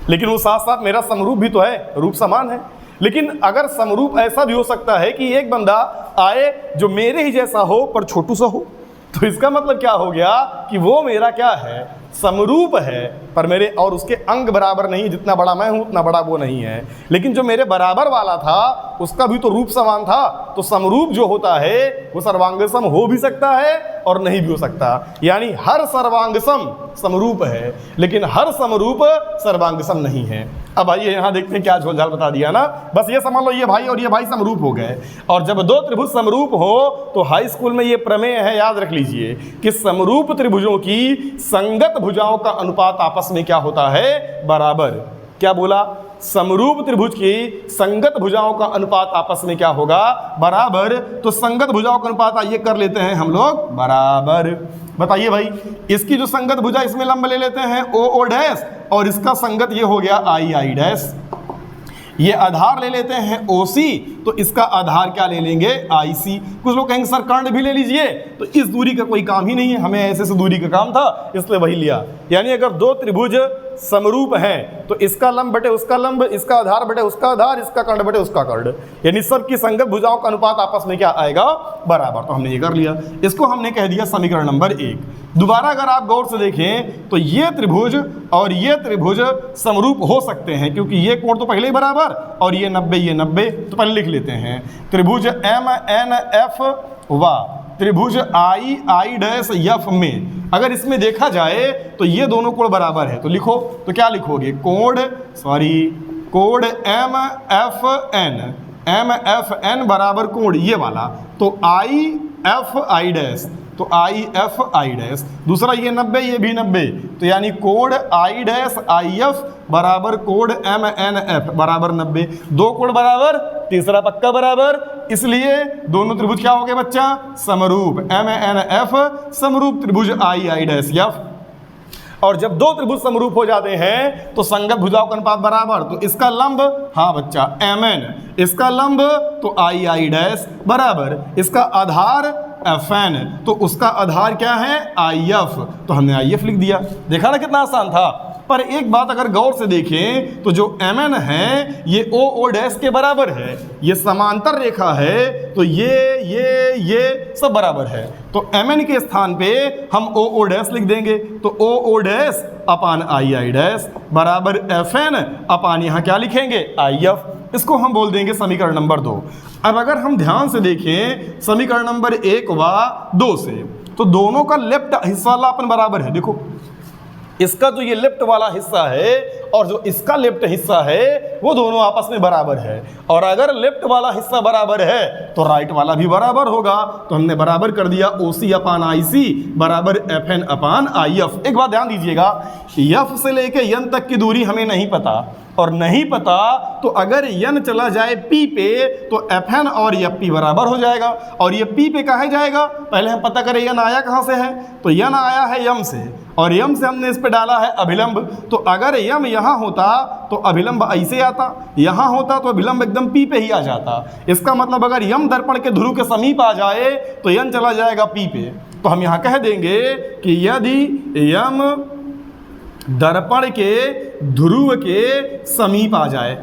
लेकिन वो साथ साथ मेरा समरूप भी तो है, रूप समान है। लेकिन अगर समरूप ऐसा भी हो सकता है कि एक बंदा आए जो मेरे ही जैसा हो पर छोटू सा हो, तो इसका मतलब क्या हो गया कि वो मेरा क्या है, समरूप है पर मेरे और उसके अंग बराबर नहीं, जितना बड़ा मैं हूं उतना बड़ा वो नहीं है। लेकिन जो मेरे बराबर वाला था उसका भी तो रूप समान था। तो समरूप जो होता है वो सर्वांग सम हो भी सकता है और नहीं भी हो सकता। यानी हर सर्वांग सम समरूप है लेकिन हर समरूप सर्वांग सम नहीं है। अब आइए यहाँ देखते हैं क्या झोलझाल बता दिया ना। बस ये समझ लो ये भाई और ये भाई समरूप हो गए। और जब दो त्रिभुज समरूप हो तो हाई स्कूल में ये प्रमेय है, याद रख लीजिए कि समरूप त्रिभुजों की संगत भुजाओं का अनुपात आपस में क्या होता है, बराबर। क्या बोला? समरूप त्रिभुज की संगत भुजाओं का अनुपात आपस में क्या होगा, बराबर। तो संगत भुजाओं का अनुपात आइए कर लेते हैं हम लोग बराबर। बताइए भाई, इसकी जो संगत भुजा इसमें लंब ले लेते हैं ओ ओ डैश और इसका संगत ये हो गया आई आई डैश। ये आधार ले लेते हैं OC तो इसका आधार क्या ले लेंगे IC। कुछ लोग कहेंगे सर कर्ण भी ले लीजिए, तो इस दूरी का कोई काम ही नहीं है, हमें ऐसे से दूरी का काम था इसलिए वही लिया। यानी अगर दो त्रिभुज समरूप हैं तो इसका लंब बटे उसका लंब, इसका आधार बटे उसका आधार, इसका कर्ण बटे उसका कर्ण, यानी सबकी संगत भुजाओं का अनुपात आपस में क्या आएगा, बराबर। तो हमने ये कर लिया, इसको हमने कह दिया समीकरण नंबर 1। दोबारा अगर आप गौर से देखें तो ये त्रिभुज और ये त्रिभुज समरूप हो सकते हैं क्योंकि ये कोण तो पहले ही बराबर और ये 90 ये 90। तो पहले लिख लेते हैं त्रिभुज MNF व त्रिभुज आई डैश एफ में अगर इसमें देखा जाए तो ये दोनों कोण बराबर है। तो लिखो, तो क्या लिखोगे, कोण MFN बराबर कोण ये वाला, तो IFI डैश, तो IFI डैश। दूसरा ये 90 ये भी 90, तो यानी कोण I डैश IF बराबर कोण MNF बराबर 90। दो कोण बराबर, तीसरा पक्का बराबर, इसलिए दोनों त्रिभुज क्या हो गए बच्चा, समरूप। MNF समरूप त्रिभुज आई डैश एफ। और जब दो त्रिभुज समरूप हो जाते हैं तो संगत भुजाओं का अनुपात बराबर। तो इसका लंब, हाँ बच्चा MN, इसका लंब तो आई डैश बराबर, इसका आधार FN, तो उसका आधार क्या है IF, तो हमने IF लिख दिया। देखा ना कितना आसान था। पर एक बात अगर गौर से देखें तो जो MN है ये ओ डैश के बराबर है, ये समांतर रेखा है, तो ये सब बराबर है। तो MN के स्थान पे हम ओ डैश लिख देंगे, तो O dash upon I dash बराबर FN अपान यहाँ क्या लिखेंगे, IF। इसको हम बोल देंगे समीकरण नंबर 2। अब अगर हम ध्यान से देखें समीकरण नंबर 1 व 2 से, तो दोनों का लेफ्ट हिस्सा वाला अपन बराबर है। देखो इसका जो ये लेफ्ट वाला हिस्सा है और जो इसका लेफ्ट हिस्सा है वो दोनों आपस में बराबर है। और अगर लेफ्ट वाला हिस्सा बराबर है तो राइट वाला भी बराबर होगा। तो हमने बराबर कर दिया OC अपान IC बराबर FN अपान IF। एक बात ध्यान दीजिएगा, F से लेके N तक की दूरी हमें नहीं पता, और नहीं पता तो अगर N चला जाए P पे तो FN और FP बराबर हो जाएगा। और ये P पे कहाँ जाएगा, पहले हम पता करें N आया कहाँ से है, तो N आया है M से, और M से हमने इस पे डाला है अभिलंब। तो अगर M यहाँ होता तो अभिलंब ऐसे आता, यहाँ होता तो अभिलंब एकदम P पे ही आ जाता। इसका मतलब अगर M दर्पण के ध्रुव के समीप आ जाए तो N चला जाएगा P पे। तो हम यहाँ कह देंगे कि यदि M दर्पण के ध्रुव के समीप आ जाए,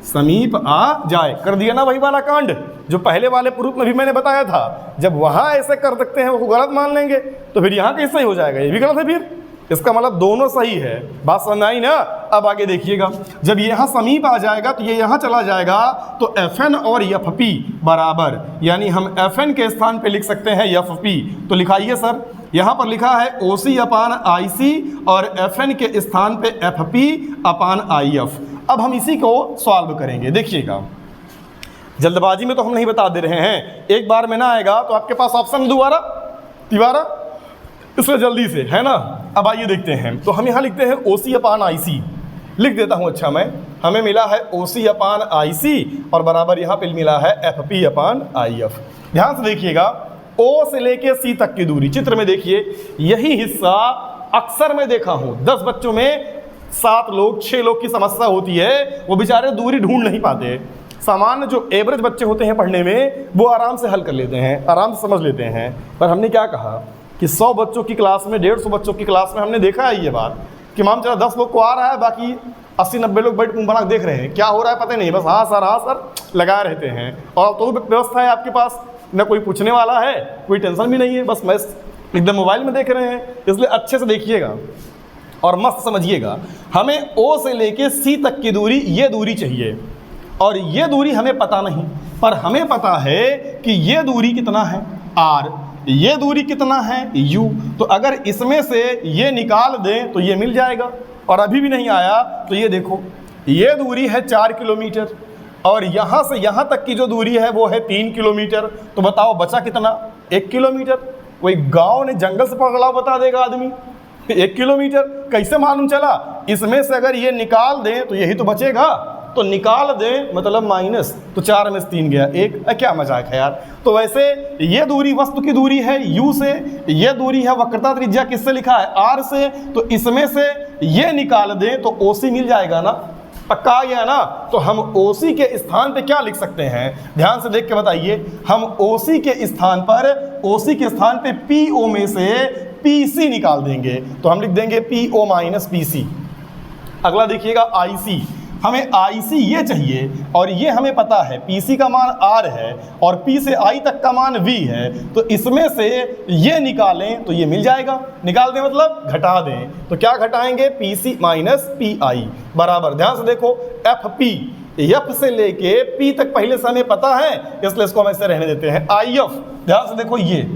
समीप आ जाए, कर दिया ना वही वाला कांड जो पहले वाले प्रूफ में भी मैंने बताया था। जब वहाँ ऐसे कर सकते हैं वो गलत मान लेंगे तो फिर यहाँ कैसे हो जाएगा, ये भी गलत है। फिर इसका मतलब दोनों सही है। बात समझ आई ना। अब आगे देखिएगा, जब यहाँ समीप आ जाएगा तो ये यहाँ चला जाएगा, तो FN और FP बराबर, यानी हम FN के स्थान पे लिख सकते हैं FP। तो लिखाइए सर, यहाँ पर लिखा है OC अपान IC और FN के स्थान पे FP अपान IF। अब हम इसी को सॉल्व करेंगे। देखिएगा जल्दबाजी में तो हम नहीं बता दे रहे हैं, एक बार में ना आएगा तो आपके पास ऑप्शन दोबारा इसलिए जल्दी से, है ना। अब आइए देखते हैं, तो हम यहाँ लिखते हैं OC अपान IC, लिख देता हूँ। अच्छा मैं, हमें मिला है OC अपान IC और बराबर यहाँ पे मिला है FP अपान IF। ध्यान से देखिएगा, O से लेके C तक की दूरी, चित्र में देखिए, यही हिस्सा अक्सर मैं देखा हूँ 10 बच्चों में 7 लोग 6 लोग की समस्या होती है, वो बेचारे दूरी ढूंढ नहीं पाते। सामान्य जो एवरेज बच्चे होते हैं पढ़ने में वो आराम से हल कर लेते हैं, आराम से समझ लेते हैं। पर हमने क्या कहा कि 100 बच्चों की क्लास में, 150 बच्चों की क्लास में हमने देखा है ये बात कि माम चला 10 लोग को आ रहा है, बाकी 80-90 लोग बैठ मुंह बना देख रहे हैं, क्या हो रहा है पता नहीं, बस हाँ सर लगा रहते हैं। और तो व्यवस्था है आपके पास, न कोई पूछने वाला है, कोई टेंशन भी नहीं है, बस मैं एकदम मोबाइल में देख रहे हैं। इसलिए अच्छे से देखिएगा, और मस्त समझिएगा, हमें O से लेके C तक की दूरी, ये दूरी चाहिए, और ये दूरी हमें पता नहीं, पर हमें पता है कि ये दूरी कितना है R, ये दूरी कितना है U। तो अगर इसमें से ये निकाल दें तो ये मिल जाएगा, और अभी भी नहीं आया तो ये देखो, ये दूरी है 4 किलोमीटर और यहाँ से यहाँ तक की जो दूरी है वो है 3 किलोमीटर। तो बताओ बचा कितना? 1 किलोमीटर। कोई गांव ने जंगल से पकड़ा बता देगा आदमी 1 किलोमीटर कैसे मालूम चला? इसमें से अगर ये निकाल दें तो यही तो बचेगा, तो निकाल दें मतलब माइनस, तो 4 में से 3 गया 1। क्या मजाक है यार। तो वैसे ये दूरी वस्तु की दूरी है U से, ये दूरी है वक्रता त्रिज्या किससे लिखा है R से, तो इसमें से ये निकाल दें तो OC मिल जाएगा ना, पक्का आ गया ना। तो हम OC के स्थान पे क्या लिख सकते हैं, ध्यान से देख के बताइए। हम OC के स्थान पे PO में से PC निकाल देंगे, तो हम लिख देंगे PO माइनस PC। अगला देखिएगा IC, हमें IC ये चाहिए और ये हमें पता है PC का मान R है और P से I तक का मान V है, तो इसमें से ये निकालें तो ये मिल जाएगा। निकाल दें मतलब घटा दें, तो क्या घटाएंगे? PC माइनस PI बराबर, ध्यान से देखो, FP, F से लेके P तक पहले से हमें पता है, इसलिए इसको हम ऐसे रहने देते हैं। IF, ध्यान से देखो, ये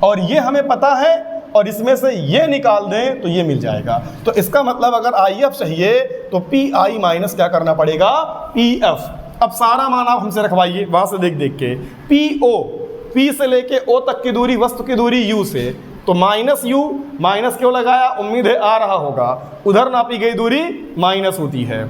और ये हमें पता है और इसमें से ये निकाल दें तो ये मिल जाएगा। तो इसका मतलब अगर IF चाहिए तो PI माइनस क्या करना पड़ेगा? PF। अब सारा मान आप हमसे रखवाइए वहां से देख देख के। PO, P से लेके O तक की दूरी वस्तु की दूरी U से, तो माइनस U, माइनस क्यों लगाया? उम्मीद है आ रहा होगा, उधर नापी गई दूरी माइनस होती है।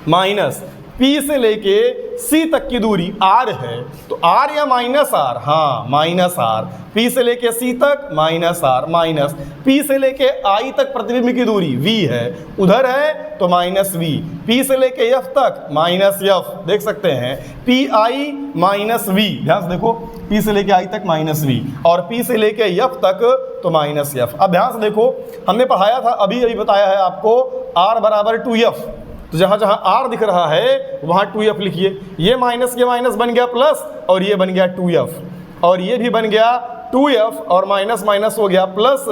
माइनस P से लेके C तक की दूरी R है, तो R या माइनस R? हाँ माइनस R। P से लेके C तक माइनस R, माइनस P से लेके I तक प्रतिबिंब की दूरी V है, उधर है तो माइनस V। P से लेके F तक माइनस F, देख सकते हैं PI माइनस V, ध्यान से देखो, P से लेके I तक माइनस V और P से लेके F तक तो माइनस F। अब ध्यान से देखो, हमने पढ़ाया था, अभी बताया है आपको, R बराबर 2F, तो जहाँ जहाँ R दिख रहा है वहाँ 2F लिखिए। ये माइनस बन गया प्लस और ये बन गया 2F और ये भी बन गया 2F और माइनस माइनस हो गया प्लस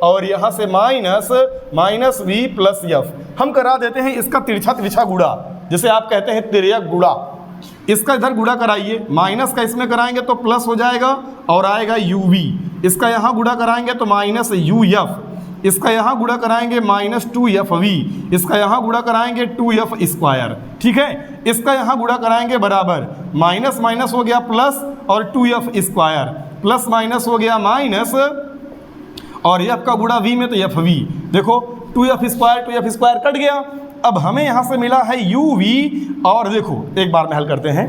और यहाँ से माइनस V प्लस F। हम करा देते हैं इसका तिरछा गुणा, जिसे आप कहते हैं तिर्यक गुणा। इसका इधर गुणा कराइए, माइनस का इसमें कराएंगे तो प्लस हो जाएगा और आएगा UV। इसका यहाँ गुणा कराएंगे तो माइनस UF, इसका यहाँ गुणा कराएंगे माइनस 2FV, इसका यहाँ गुणा कराएंगे 2F स्क्वायर, ठीक है। इसका यहाँ गुणा कराएंगे बराबर माइनस माइनस हो गया प्लस और 2F स्क्वायर, प्लस माइनस हो गया माइनस और F का गुणा V में तो FV। देखो 2F स्क्वायर कट गया। अब हमें यहाँ से मिला है UV और देखो एक बार में हल करते हैं,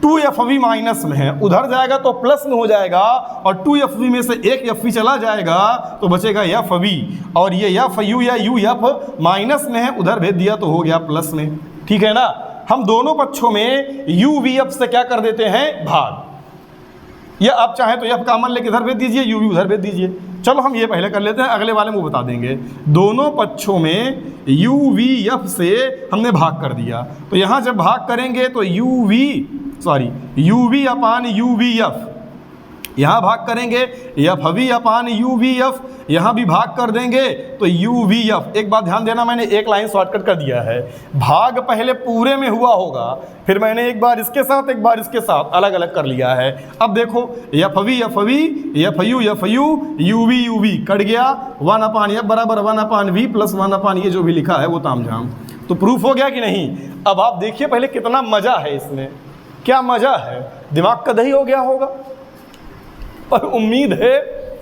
2FV माइनस में है, उधर जाएगा तो प्लस में हो जाएगा और 2FV में से एक FV चला जाएगा तो बचेगा FV और ये FU या UF माइनस में है, उधर भेज दिया तो हो गया प्लस में, ठीक है ना। हम दोनों पक्षों में UVF से क्या कर देते हैं? भाग, या आप चाहें तो F कॉमन लेके इधर भेज दीजिए, UV उधर भेज दीजिए। चलो हम ये पहले कर लेते हैं, अगले वाले में वो बता देंगे। दोनों पक्षों में UVF से हमने भाग कर दिया, तो यहाँ जब भाग करेंगे तो UV अपान UVF, यहाँ भाग करेंगे FV अपान UVF, यहाँ भी भाग कर देंगे तो UVF। एक बात ध्यान देना, मैंने एक लाइन शॉर्टकट कर दिया है, भाग पहले पूरे में हुआ होगा, फिर मैंने एक बार इसके साथ एक बार इसके साथ अलग अलग कर लिया है। अब देखो FV FU UV कट गया, 1 अपान F बराबर 1 अपान V प्लस 1 अपान ये जो भी लिखा है वो तामझाम। तो प्रूफ हो गया कि नहीं? अब आप देखिए पहले कितना मजा है इसमें, क्या मजा है, दिमाग का दही हो गया होगा। पर उम्मीद है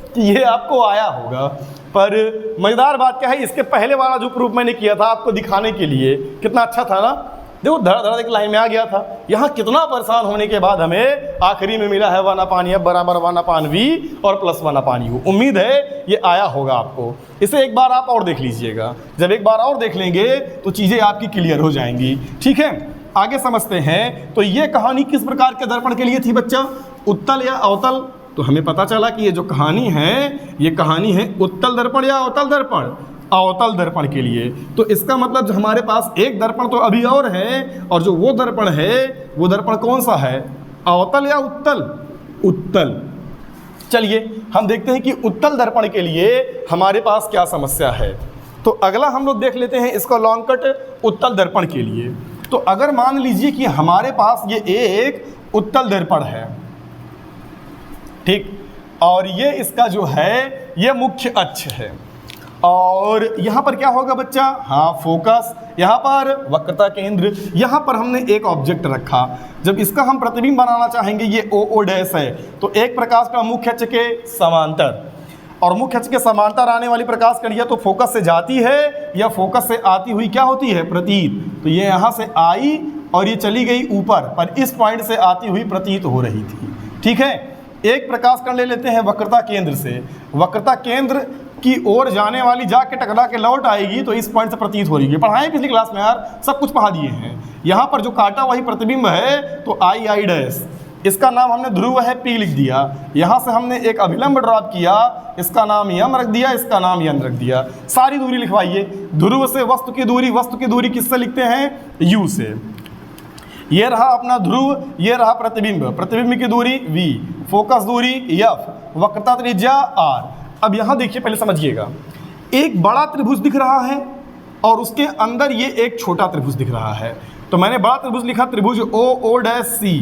कि ये आपको आया होगा। पर मज़ेदार बात क्या है, इसके पहले वाला जो प्रूफ मैंने किया था आपको दिखाने के लिए, कितना अच्छा था ना। देखो धड़ एक लाइन में आ गया था, यहाँ कितना परेशान होने के बाद हमें आखिरी में मिला है 1 अपान F बराबर 1 अपान V और प्लस 1 अपान U। उम्मीद है ये आया होगा आपको। इसे एक बार आप और देख लीजिएगा, जब एक बार और देख लेंगे तो चीज़ें आपकी क्लियर हो जाएंगी, ठीक है। आगे समझते हैं। तो ये कहानी किस प्रकार के दर्पण के लिए थी बच्चा? उत्तल या अवतल? तो हमें पता चला कि ये जो कहानी है, ये कहानी है उत्तल दर्पण या अवतल दर्पण? अवतल दर्पण के लिए। तो इसका मतलब जो हमारे पास एक दर्पण तो अभी और है, और जो वो दर्पण है वो दर्पण कौन सा है? अवतल या उत्तल? उत्तल। चलिए हम देखते हैं कि उत्तल दर्पण के लिए हमारे पास क्या समस्या है। तो अगला हम लोग देख लेते हैं इसका लॉन्ग कट उत्तल दर्पण के लिए। तो अगर मान लीजिए कि हमारे पास ये एक उत्तल दर्पण है, ठीक, और ये इसका जो है ये मुख्य अक्ष है, और यहाँ पर क्या होगा बच्चा, हाँ फोकस, यहाँ पर वक्रता केंद्र, यहाँ पर हमने एक ऑब्जेक्ट रखा। जब इसका हम प्रतिबिंब बनाना चाहेंगे, ये ओ डैश है, तो एक प्रकाश का मुख्य अक्ष के समांतर, और मुख्य अक्ष के समांतर आने वाली प्रकाश कणिया तो फोकस से जाती है या फोकस से आती हुई क्या होती है, प्रतीत। तो ये यहाँ से आई और ये चली गई ऊपर, पर इस पॉइंट से आती हुई प्रतीत हो रही थी, ठीक है। एक प्रकाश कण ले लेते हैं वक्रता केंद्र से, वक्रता केंद्र की ओर जाने वाली जाके टकरा के लौट आएगी, तो इस पॉइंट से प्रतीत हो रही है। पढ़ाएं पिछली क्लास में यार, सब कुछ पढ़ा दिए हैं। यहाँ पर जो काटा वही प्रतिबिंब है, तो आई डैश, इसका नाम हमने ध्रुव है पी लिख दिया। यहाँ से हमने एक अभिलंब ड्रॉप किया, इसका नाम यम रख दिया, इसका नाम यन रख दिया। सारी दूरी लिखवाइए। ध्रुव से वस्तु की दूरी, वस्तु की दूरी किससे लिखते हैं, यू से। ये रहा अपना ध्रुव, ये रहा प्रतिबिंब, प्रतिबिंब की दूरी v, फोकस दूरी f, वक्रता त्रिज्या r। अब यहाँ देखिए, पहले समझिएगा, एक बड़ा त्रिभुज दिख रहा है और उसके अंदर ये एक छोटा त्रिभुज दिख रहा है। तो मैंने बड़ा त्रिभुज लिखा त्रिभुज ओ डैश सी,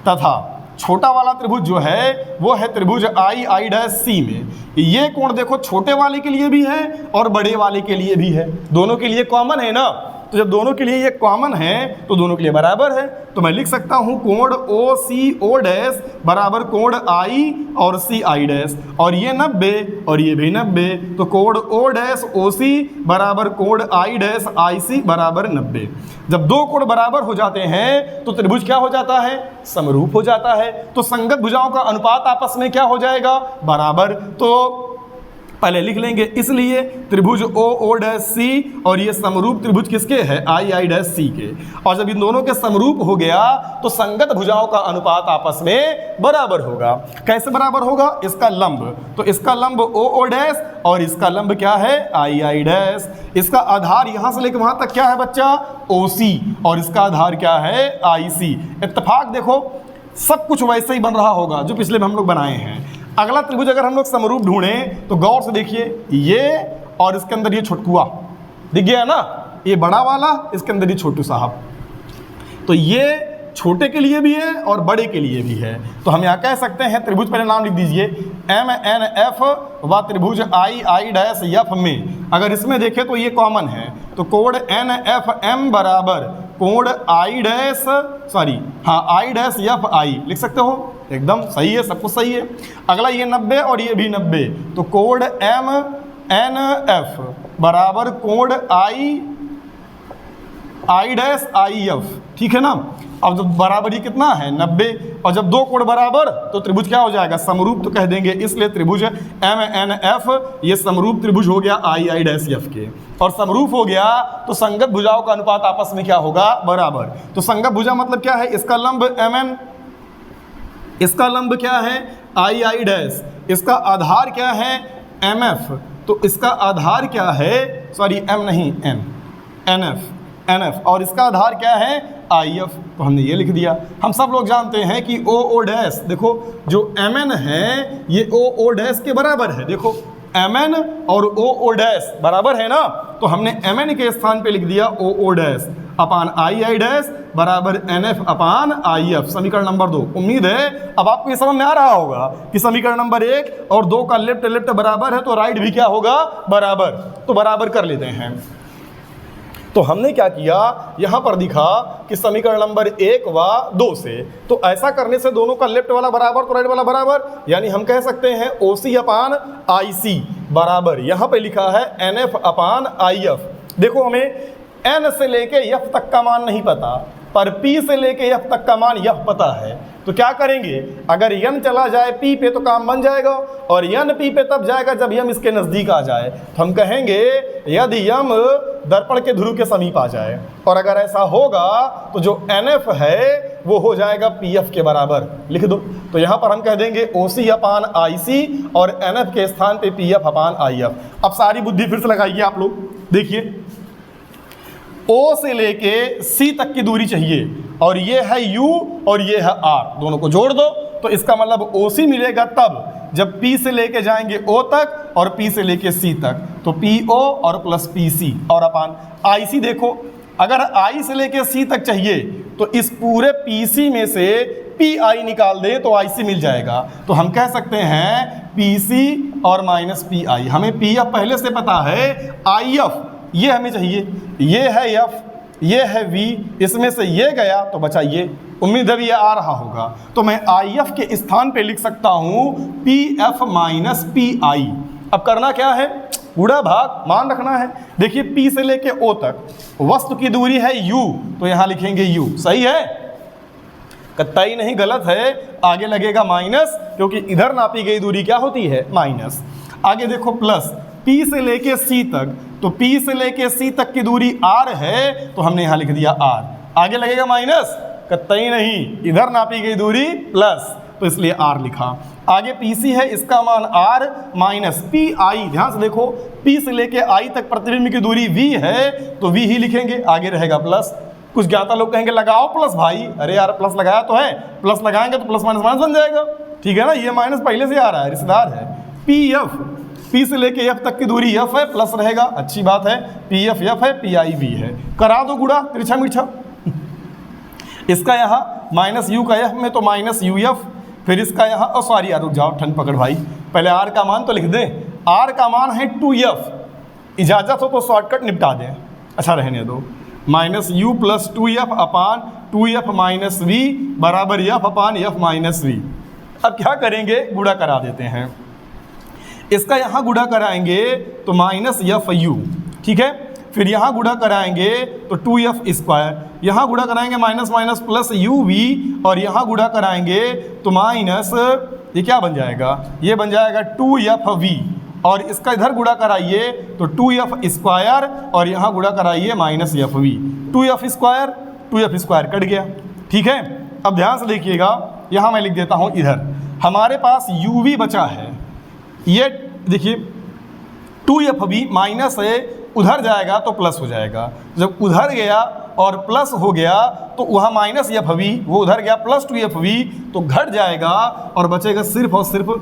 तथा छोटा वाला त्रिभुज जो है वो है त्रिभुज आई डैश सी में। ये कोण देखो छोटे वाले के लिए भी है और बड़े वाले के लिए भी है, दोनों के लिए कॉमन है ना। तो जब दोनों के लिए ये कॉमन है तो दोनों के लिए बराबर है। तो मैं लिख सकता हूँ कोण ओ सी ओ डैश बराबर कोण आई और सी आई डैश, और ये 90 और ये भी 90, तो कोण ओ डैश ओ सी बराबर कोण आई डैश आई सी बराबर 90। जब दो कोण बराबर हो जाते हैं तो त्रिभुज क्या हो जाता है, समरूप हो जाता है। तो संगत भुजाओं का अनुपात आपस में क्या हो जाएगा, बराबर। तो पहले लिख लेंगे, इसलिए त्रिभुज ओ डैश सी और ये समरूप त्रिभुज किसके है, आई डैश सी के। और जब इन दोनों के समरूप हो गया तो संगत भुजाओं का अनुपात आपस में बराबर होगा। कैसे बराबर होगा, इसका लंब, तो इसका लंब ओ डैश और इसका लंब क्या है, आई डैश। इसका आधार यहाँ से लेकर वहाँ तक क्या है बच्चा, ओ सी, और इसका आधार क्या है, आई सी। इत्तेफाक देखो सब कुछ वैसे ही बन रहा होगा जो पिछले में हम लोग बनाए हैं। अगला त्रिभुज अगर हम लोग समरूप ढूंढें तो गौर से देखिए, ये और इसके अंदर ये छोटकुआ दिख गया ना, ये बड़ा वाला, इसके अंदर ये छोटू साहब। तो ये छोटे के लिए भी है और बड़े के लिए भी है। तो हम यहाँ कह सकते हैं, त्रिभुज पहले नाम लिख दीजिए, एम एन एफ व त्रिभुज आई डैश एफ में अगर इसमें देखें तो ये कॉमन है। तो कोण एन एफ एम बराबर कोण आई डैश, सॉरी हाँ आई डैश एफ आई लिख सकते हो, एकदम सही है, सब कुछ सही है। अगला ये 90 और ये भी 90, तो कोण एम एन एफ बराबर कोण आई डैश आई एफ, ठीक है ना। अब जब बराबरी कितना है, 90, और जब दो कोण बराबर तो त्रिभुज क्या हो जाएगा, समरूप तो कह देंगे, इसलिए त्रिभुज एम एन एफ ये समरूप त्रिभुज हो गया आई डैश एफ के। और समरूप हो गया तो संगत भुजाओं का अनुपात आपस में क्या होगा, बराबर। तो संगत भुजा मतलब क्या है, इसका लंब एम एन, इसका लंब क्या है, आई डैश, इसका आधार क्या है, एम एफ, तो इसका आधार क्या है, सॉरी एम नहीं एन एफ, और इसका आधार क्या है, आई एफ। तो हमने ये लिख दिया। हम सब लोग जानते हैं कि ओ डैश, देखो जो एम एन है ये ओ डैश के बराबर है। देखो एम एन और ओ डैश बराबर है ना, तो हमने एम एन के स्थान पे लिख दिया O dash upon I dash बराबर N F upon I F. समीकरण नंबर 2। उम्मीद है अब आपको ये समझ में आ रहा होगा कि समीकरण नंबर 1 और 2 का लेफ्ट बराबर है तो राइट भी क्या होगा, बराबर। तो बराबर कर लेते हैं। तो हमने क्या किया, यहाँ पर दिखा कि समीकरण नंबर 1 व 2 से, तो ऐसा करने से दोनों का लेफ्ट वाला बराबर तो राइट वाला बराबर, यानी हम कह सकते हैं ओ सी अपान आई सी बराबर, यहाँ पे लिखा है N F upon I F. देखो हमें एन से लेके एफ तक का मान नहीं पता, पर पी से लेके एफ तक का मान यह पता है। तो क्या करेंगे, अगर यन चला जाए पी पे तो काम बन जाएगा, और यन पी पे तब जाएगा जब यम इसके नज़दीक आ जाए। तो हम कहेंगे यदि यम दर्पण के ध्रुव के समीप आ जाए, और अगर ऐसा होगा तो जो एन एफ है वो हो जाएगा पी एफ के बराबर, लिख दो। तो यहाँ पर हम कह देंगे ओ सी अपान आई सी और एन एफ के स्थान पे P F upon I F. अब सारी बुद्धि फिर से लगाइए आप लोग, देखिए O से लेके C तक की दूरी चाहिए, और ये है U और ये है R, दोनों को जोड़ दो तो इसका मतलब OC मिलेगा तब जब P से लेके जाएंगे O तक और P से लेके C तक, तो PO और प्लस PC और अपान IC। देखो अगर I से लेके C तक चाहिए तो इस पूरे PC में से PI निकाल दे तो IC मिल जाएगा। तो हम कह सकते हैं PC और माइनस PI। हमें PF पहले से पता है, IF ये हमें चाहिए, ये है F, ये है V, इसमें से ये गया तो बचा ये। उम्मीद है ये आ रहा होगा। तो मैं IF के स्थान पे लिख सकता हूँ PF माइनस PI। अब करना क्या है, पूरा भाग मान रखना है। देखिए P से लेके O तक वस्तु की दूरी है U, तो यहाँ लिखेंगे U। सही है, कतई नहीं गलत है। आगे लगेगा माइनस, क्योंकि इधर नापी गई दूरी क्या होती है, माइनस। आगे देखो प्लस P से लेके C तक, तो P से लेके C तक की दूरी R है, तो हमने यहाँ लिख दिया R। आगे लगेगा माइनस, कतई नहीं, इधर नापी गई दूरी प्लस, तो इसलिए R लिखा। आगे PC है, इसका मान R माइनस PI। ध्यान से देखो P से लेके I तक प्रतिबिंब की दूरी V है, तो V ही लिखेंगे। आगे रहेगा प्लस। कुछ ज्ञाता लोग कहेंगे लगाओ प्लस भाई, अरे यार प्लस लगाया तो है, प्लस लगाएंगे तो प्लस माइनस माइनस बन जाएगा, ठीक है ना। ये माइनस पहले से आ रहा है, रिश्तेदार है। PF, P से लेके F तक की दूरी F है, प्लस रहेगा, अच्छी बात है। PF F है, PI V है। करा दो गुड़ा तिरछा मीठा। इसका यहाँ माइनस U का F में तो माइनस UF, फिर इसका यहाँ सॉरी यार रुक जाओ, ठंड पकड़ भाई, पहले R का मान तो लिख दें। R का मान है 2F, इजाज़त हो तो शॉर्टकट निपटा दें, अच्छा रहने दो। माइनस U प्लस 2F अपान 2F माइनस V बराबर F अपान F माइनस V। अब क्या करेंगे, गुणा करा देते हैं। इसका यहाँ गुणा कराएंगे तो माइनस FU, ठीक है। फिर यहाँ गुणा कराएंगे तो 2F स्क्वायर, यहाँ गुणा कराएंगे माइनस माइनस प्लस UV, और यहाँ गुणा कराएंगे तो माइनस, ये क्या बन जाएगा, ये बन जाएगा 2FV, और इसका इधर गुणा कराइए तो 2F स्क्वायर, और यहाँ गुणा कराइए minus FV। 2F square cut गया, ठीक है। अब ध्यान से देखिएगा, यहाँ मैं लिख देता हूँ, इधर हमारे पास UV बचा है, ये देखिए 2FV माइनस है, उधर जाएगा तो प्लस हो जाएगा। जब उधर गया और प्लस हो गया तो वहाँ माइनस FV, वो उधर गया प्लस 2FV, तो घट जाएगा और बचेगा सिर्फ और सिर्फ,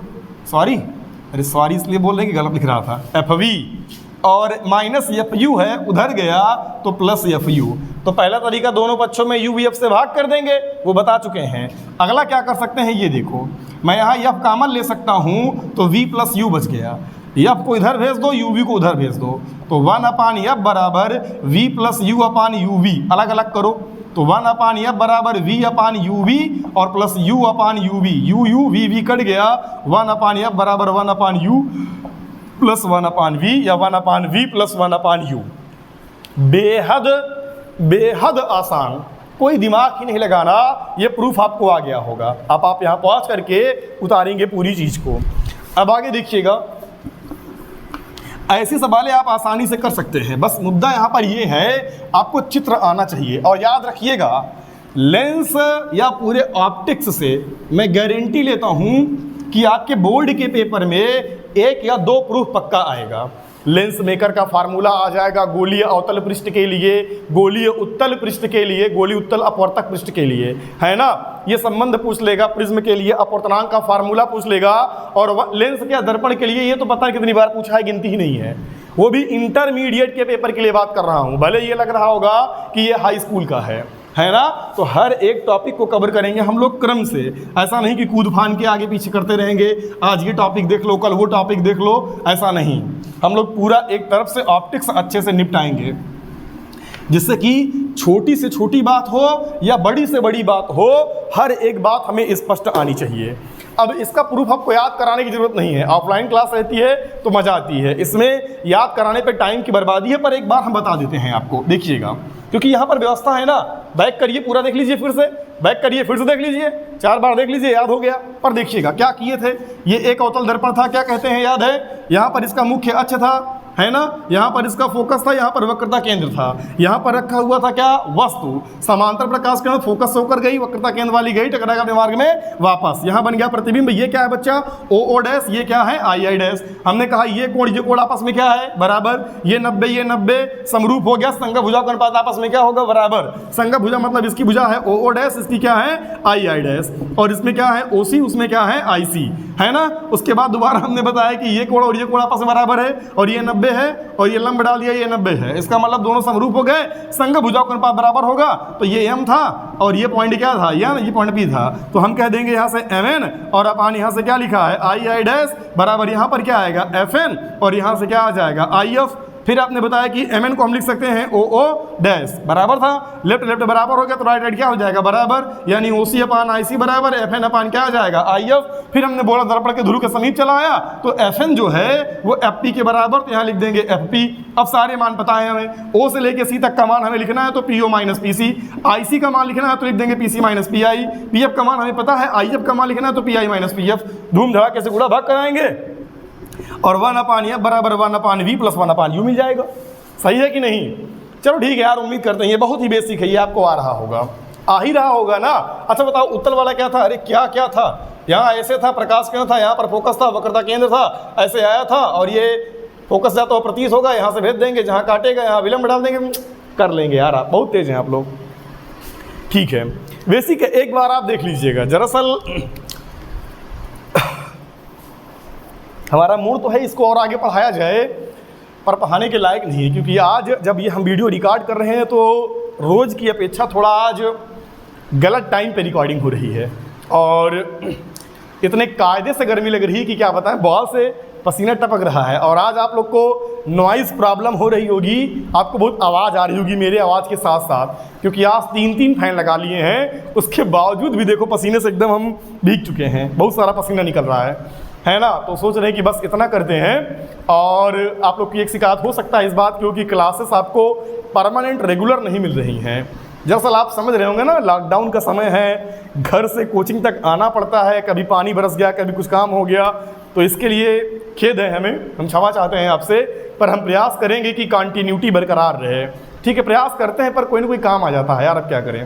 सॉरी इसलिए बोल रहे हैं कि गलत लिख रहा था, FV, और माइनस FU है, उधर गया तो प्लस FU। तो पहला तरीका दोनों पक्षों में UVF से भाग कर देंगे, वो बता चुके हैं। अगला क्या कर सकते हैं, ये देखो मैं यहाँ F कॉमन ले सकता हूँ, तो V प्लस U बच गया। F को इधर भेज दो, UV को उधर भेज दो, तो 1 अपान F बराबर V प्लस U अपान UV। अलग अलग करो तो 1 अपान F बराबर V अपान UV और प्लस U अपान UV। U V कट गया, 1 अपान F बराबर 1 अपान U प्लस 1 अपान V, या 1 अपान V प्लस 1 अपान U। बेहद आसान, कोई दिमाग ही नहीं लगाना, ये प्रूफ आपको आ गया होगा। अब आप यहाँ पहुँच करके उतारेंगे पूरी चीज़ को। अब आगे देखिएगा, ऐसे सवालें आप आसानी से कर सकते हैं, बस मुद्दा यहाँ पर ये है आपको चित्र आना चाहिए। और याद रखिएगा, लेंस या पूरे ऑप्टिक्स से मैं गारंटी लेता हूँ कि आपके बोर्ड के पेपर में 1 या 2 प्रूफ पक्का आएगा। लेंस मेकर का फार्मूला आ जाएगा गोलीय अवतल पृष्ठ के लिए, गोलीय उत्तल पृष्ठ के लिए, गोलीय उत्तल अपवर्तक पृष्ठ के लिए, है ना। ये संबंध पूछ लेगा, प्रिज्म के लिए अपवर्तनांक का फार्मूला पूछ लेगा, और लेंस के दर्पण के लिए ये तो पता है कितनी बार पूछा है, गिनती ही नहीं है। वो भी इंटरमीडिएट के पेपर के लिए बात कर रहा हूँ, भले ये लग रहा होगा कि ये हाई स्कूल का है ना। तो हर एक टॉपिक को कवर करेंगे हम लोग क्रम से, ऐसा नहीं कि कूद फान के आगे पीछे करते रहेंगे, आज ये टॉपिक देख लो कल वो टॉपिक देख लो, ऐसा नहीं। हम लोग पूरा एक तरफ से ऑप्टिक्स अच्छे से निपटाएंगे, जिससे कि छोटी से छोटी बात हो या बड़ी से बड़ी बात हो, हर एक बात हमें स्पष्ट आनी चाहिए। अब इसका प्रूफ आपको याद कराने की जरूरत नहीं है, ऑफलाइन क्लास रहती है तो मज़ा आती है, इसमें याद कराने पे टाइम की बर्बादी है। पर एक बार हम बता देते हैं आपको, देखिएगा, क्योंकि यहाँ पर व्यवस्था है ना। बैक करिए, पूरा देख लीजिए, फिर से बैक करिए, फिर से देख लीजिए, 4 बार देख लीजिए, याद हो गया। पर देखिएगा क्या किए थे, ये एक अवतल दर्पण था, क्या कहते हैं याद है, यहाँ पर इसका मुख्य अक्ष था, है ना, यहाँ पर इसका फोकस था, यहाँ पर वक्रता केंद्र था, यहाँ पर रखा हुआ था क्या, वस्तु। समांतर प्रकाश किरण फोकस से होकर गई, वक्रता केंद्र वाली गई, टकराएगा अपने मार्ग में वापस। यहाँ बन गया प्रतिबिंब, ये क्या है बच्चा, ओ डैश, ये क्या है आई डैश। हमने कहा ये कोण आपस में क्या है, बराबर, ये 90 ये 90 समरूप हो गया, संघ भुजा का अनुपात आपस में क्या होगा, बराबर। संघ भुजा मतलब इसकी भुजा है ओ डैश, इसकी क्या है आई डैश, और इसमें क्या है OC, उसमें क्या है IC, है ना। उसके बाद दोबारा हमने बताया कि ये कोण और ये कोण आपस में बराबर है और ये 90 है और ये लंब डाल दिया ये 90 है। इसका मतलब दोनों समरूप हो गए, संग भुजाओं का अनुपात बराबर होगा। तो ये m था और ये पॉइंट क्या था, ये पॉइंट p था। तो हम कह देंगे यहाँ से mn और अपन यहाँ से क्या लिखा है i डैश बराबर यहाँ पर क्या आएगा fn और यहाँ से क्या आ जाएगा if। फिर आपने बताया कि mn को हम लिख सकते हैं o डैश, बराबर था। लेफ्ट लेफ्ट बराबर हो गया तो राइट राइट क्या हो जाएगा बराबर, यानी OC अपान IC बराबर FN अपान क्या आ जाएगा IF। फिर हमने बोला दर्पण के ध्रुव के समीप चला आया तो FN जो है वो FP के बराबर, तो यहाँ लिख देंगे FP। अब सारे मान पता है हमें, O से लेके C तक का मान हमें लिखना है तो PO माइनस PC, IC का मान लिखना है तो लिख देंगे PC माइनस PI, PF का मान हमें पता है, IF का मान लिखना है तो PI माइनस PF। धूम धड़ाके से गुणा भाग कराएंगे और 1/f बराबर 1/v प्लस 1/u मिल जाएगा। सही है कि नहीं? चलो ठीक है यार, उम्मीद करते हैं ये बहुत ही बेसिक है, ये आपको आ रहा होगा, आ ही रहा होगा ना। अच्छा बताओ उत्तल वाला क्या था, अरे क्या क्या था, यहाँ ऐसे था, प्रकाश केंद्र था, यहाँ पर फोकस था, वक्रता केंद्र था, ऐसे आया था और ये फोकस जाता हुआ प्रतीत होगा, यहाँ से भेज देंगे, जहाँ काटेगा यहाँ विलंब डाल देंगे, कर लेंगे यार। आप बहुत तेज हैं आप लोग, ठीक है बेसिक है, एक बार आप देख लीजिएगा। दरअसल हमारा मूड तो है इसको और आगे पढ़ाया जाए, पर पढ़ाने के लायक नहीं है, क्योंकि आज जब ये हम वीडियो रिकॉर्ड कर रहे हैं तो रोज़ की अपेक्षा थोड़ा आज गलत टाइम पे रिकॉर्डिंग हो रही है और इतने कायदे से गर्मी लग रही है कि क्या बताएं, बॉल से पसीना टपक रहा है। और आज आप लोग को नॉइज़ प्रॉब्लम हो रही होगी, आपको बहुत आवाज़ आ रही होगी मेरे आवाज़ के साथ साथ, क्योंकि आज 3 फैन लगा लिए हैं, उसके बावजूद भी देखो पसीने से एकदम हम भीग चुके हैं, बहुत सारा पसीना निकल रहा है ना। तो सोच रहे हैं कि बस इतना करते हैं। और आप लोग की एक शिकायत हो सकता है इस बात क्योंकि क्लासेस आपको परमानेंट रेगुलर नहीं मिल रही हैं। दरअसल आप समझ रहे होंगे ना, लॉकडाउन का समय है, घर से कोचिंग तक आना पड़ता है, कभी पानी बरस गया, कभी कुछ काम हो गया, तो इसके लिए खेद है हमें, हम क्षमा चाहते हैं आपसे, पर हम प्रयास करेंगे कि कंटिन्यूटी बरकरार रहे। ठीक है, प्रयास करते हैं पर कोई ना कोई काम आ जाता है यार, अब क्या करें।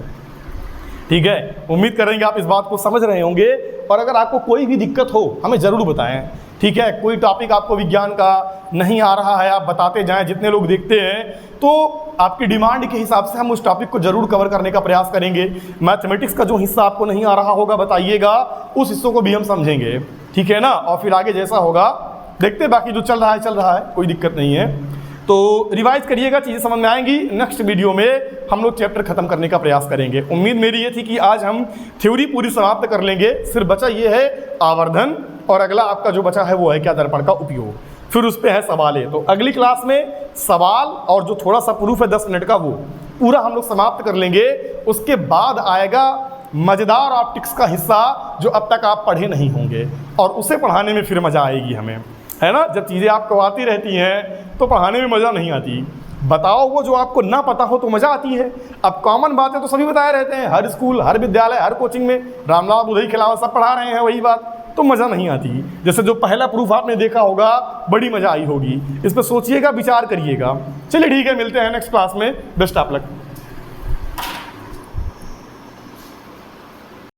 ठीक है, उम्मीद करेंगे आप इस बात को समझ रहे होंगे। और अगर आपको कोई भी दिक्कत हो हमें ज़रूर बताएं, ठीक है। कोई टॉपिक आपको विज्ञान का नहीं आ रहा है, आप बताते जाएं, जितने लोग देखते हैं तो आपकी डिमांड के हिसाब से हम उस टॉपिक को ज़रूर कवर करने का प्रयास करेंगे। मैथमेटिक्स का जो हिस्सा आपको नहीं आ रहा होगा बताइएगा, उस हिस्सों को भी हम समझेंगे, ठीक है ना। और फिर आगे जैसा होगा देखते, बाकी जो चल रहा है कोई दिक्कत नहीं है। तो रिवाइज करिएगा, चीज़ें समझ में आएंगी। नेक्स्ट वीडियो में हम लोग चैप्टर खत्म करने का प्रयास करेंगे। उम्मीद मेरी ये थी कि आज हम थ्योरी पूरी समाप्त कर लेंगे, सिर्फ बचा ये है आवर्धन, और अगला आपका जो बचा है वो है क्या, दर्पण का उपयोग, फिर उस पर है सवाल। तो अगली क्लास में सवाल और जो थोड़ा सा प्रूफ है 10 मिनट का वो पूरा हम लोग समाप्त कर लेंगे। उसके बाद आएगा मज़ेदार ऑप्टिक्स का हिस्सा जो अब तक आप पढ़े नहीं होंगे, और उसे पढ़ाने में फिर मज़ा आएगी हमें, है ना। जब चीज़ें आपको आती रहती हैं तो पढ़ाने में मज़ा नहीं आती। बताओ वो जो आपको ना पता हो तो मज़ा आती है। अब कॉमन बातें तो सभी बताए रहते हैं, हर स्कूल, हर विद्यालय, हर कोचिंग में रामलाल बुधई के अलावा सब पढ़ा रहे हैं वही बात, तो मज़ा नहीं आती। जैसे जो पहला प्रूफ आपने देखा होगा, बड़ी मज़ा आई होगी, इस पर सोचिएगा, विचार करिएगा। चलिए ठीक है, मिलते हैं नेक्स्ट क्लास में। Best of luck.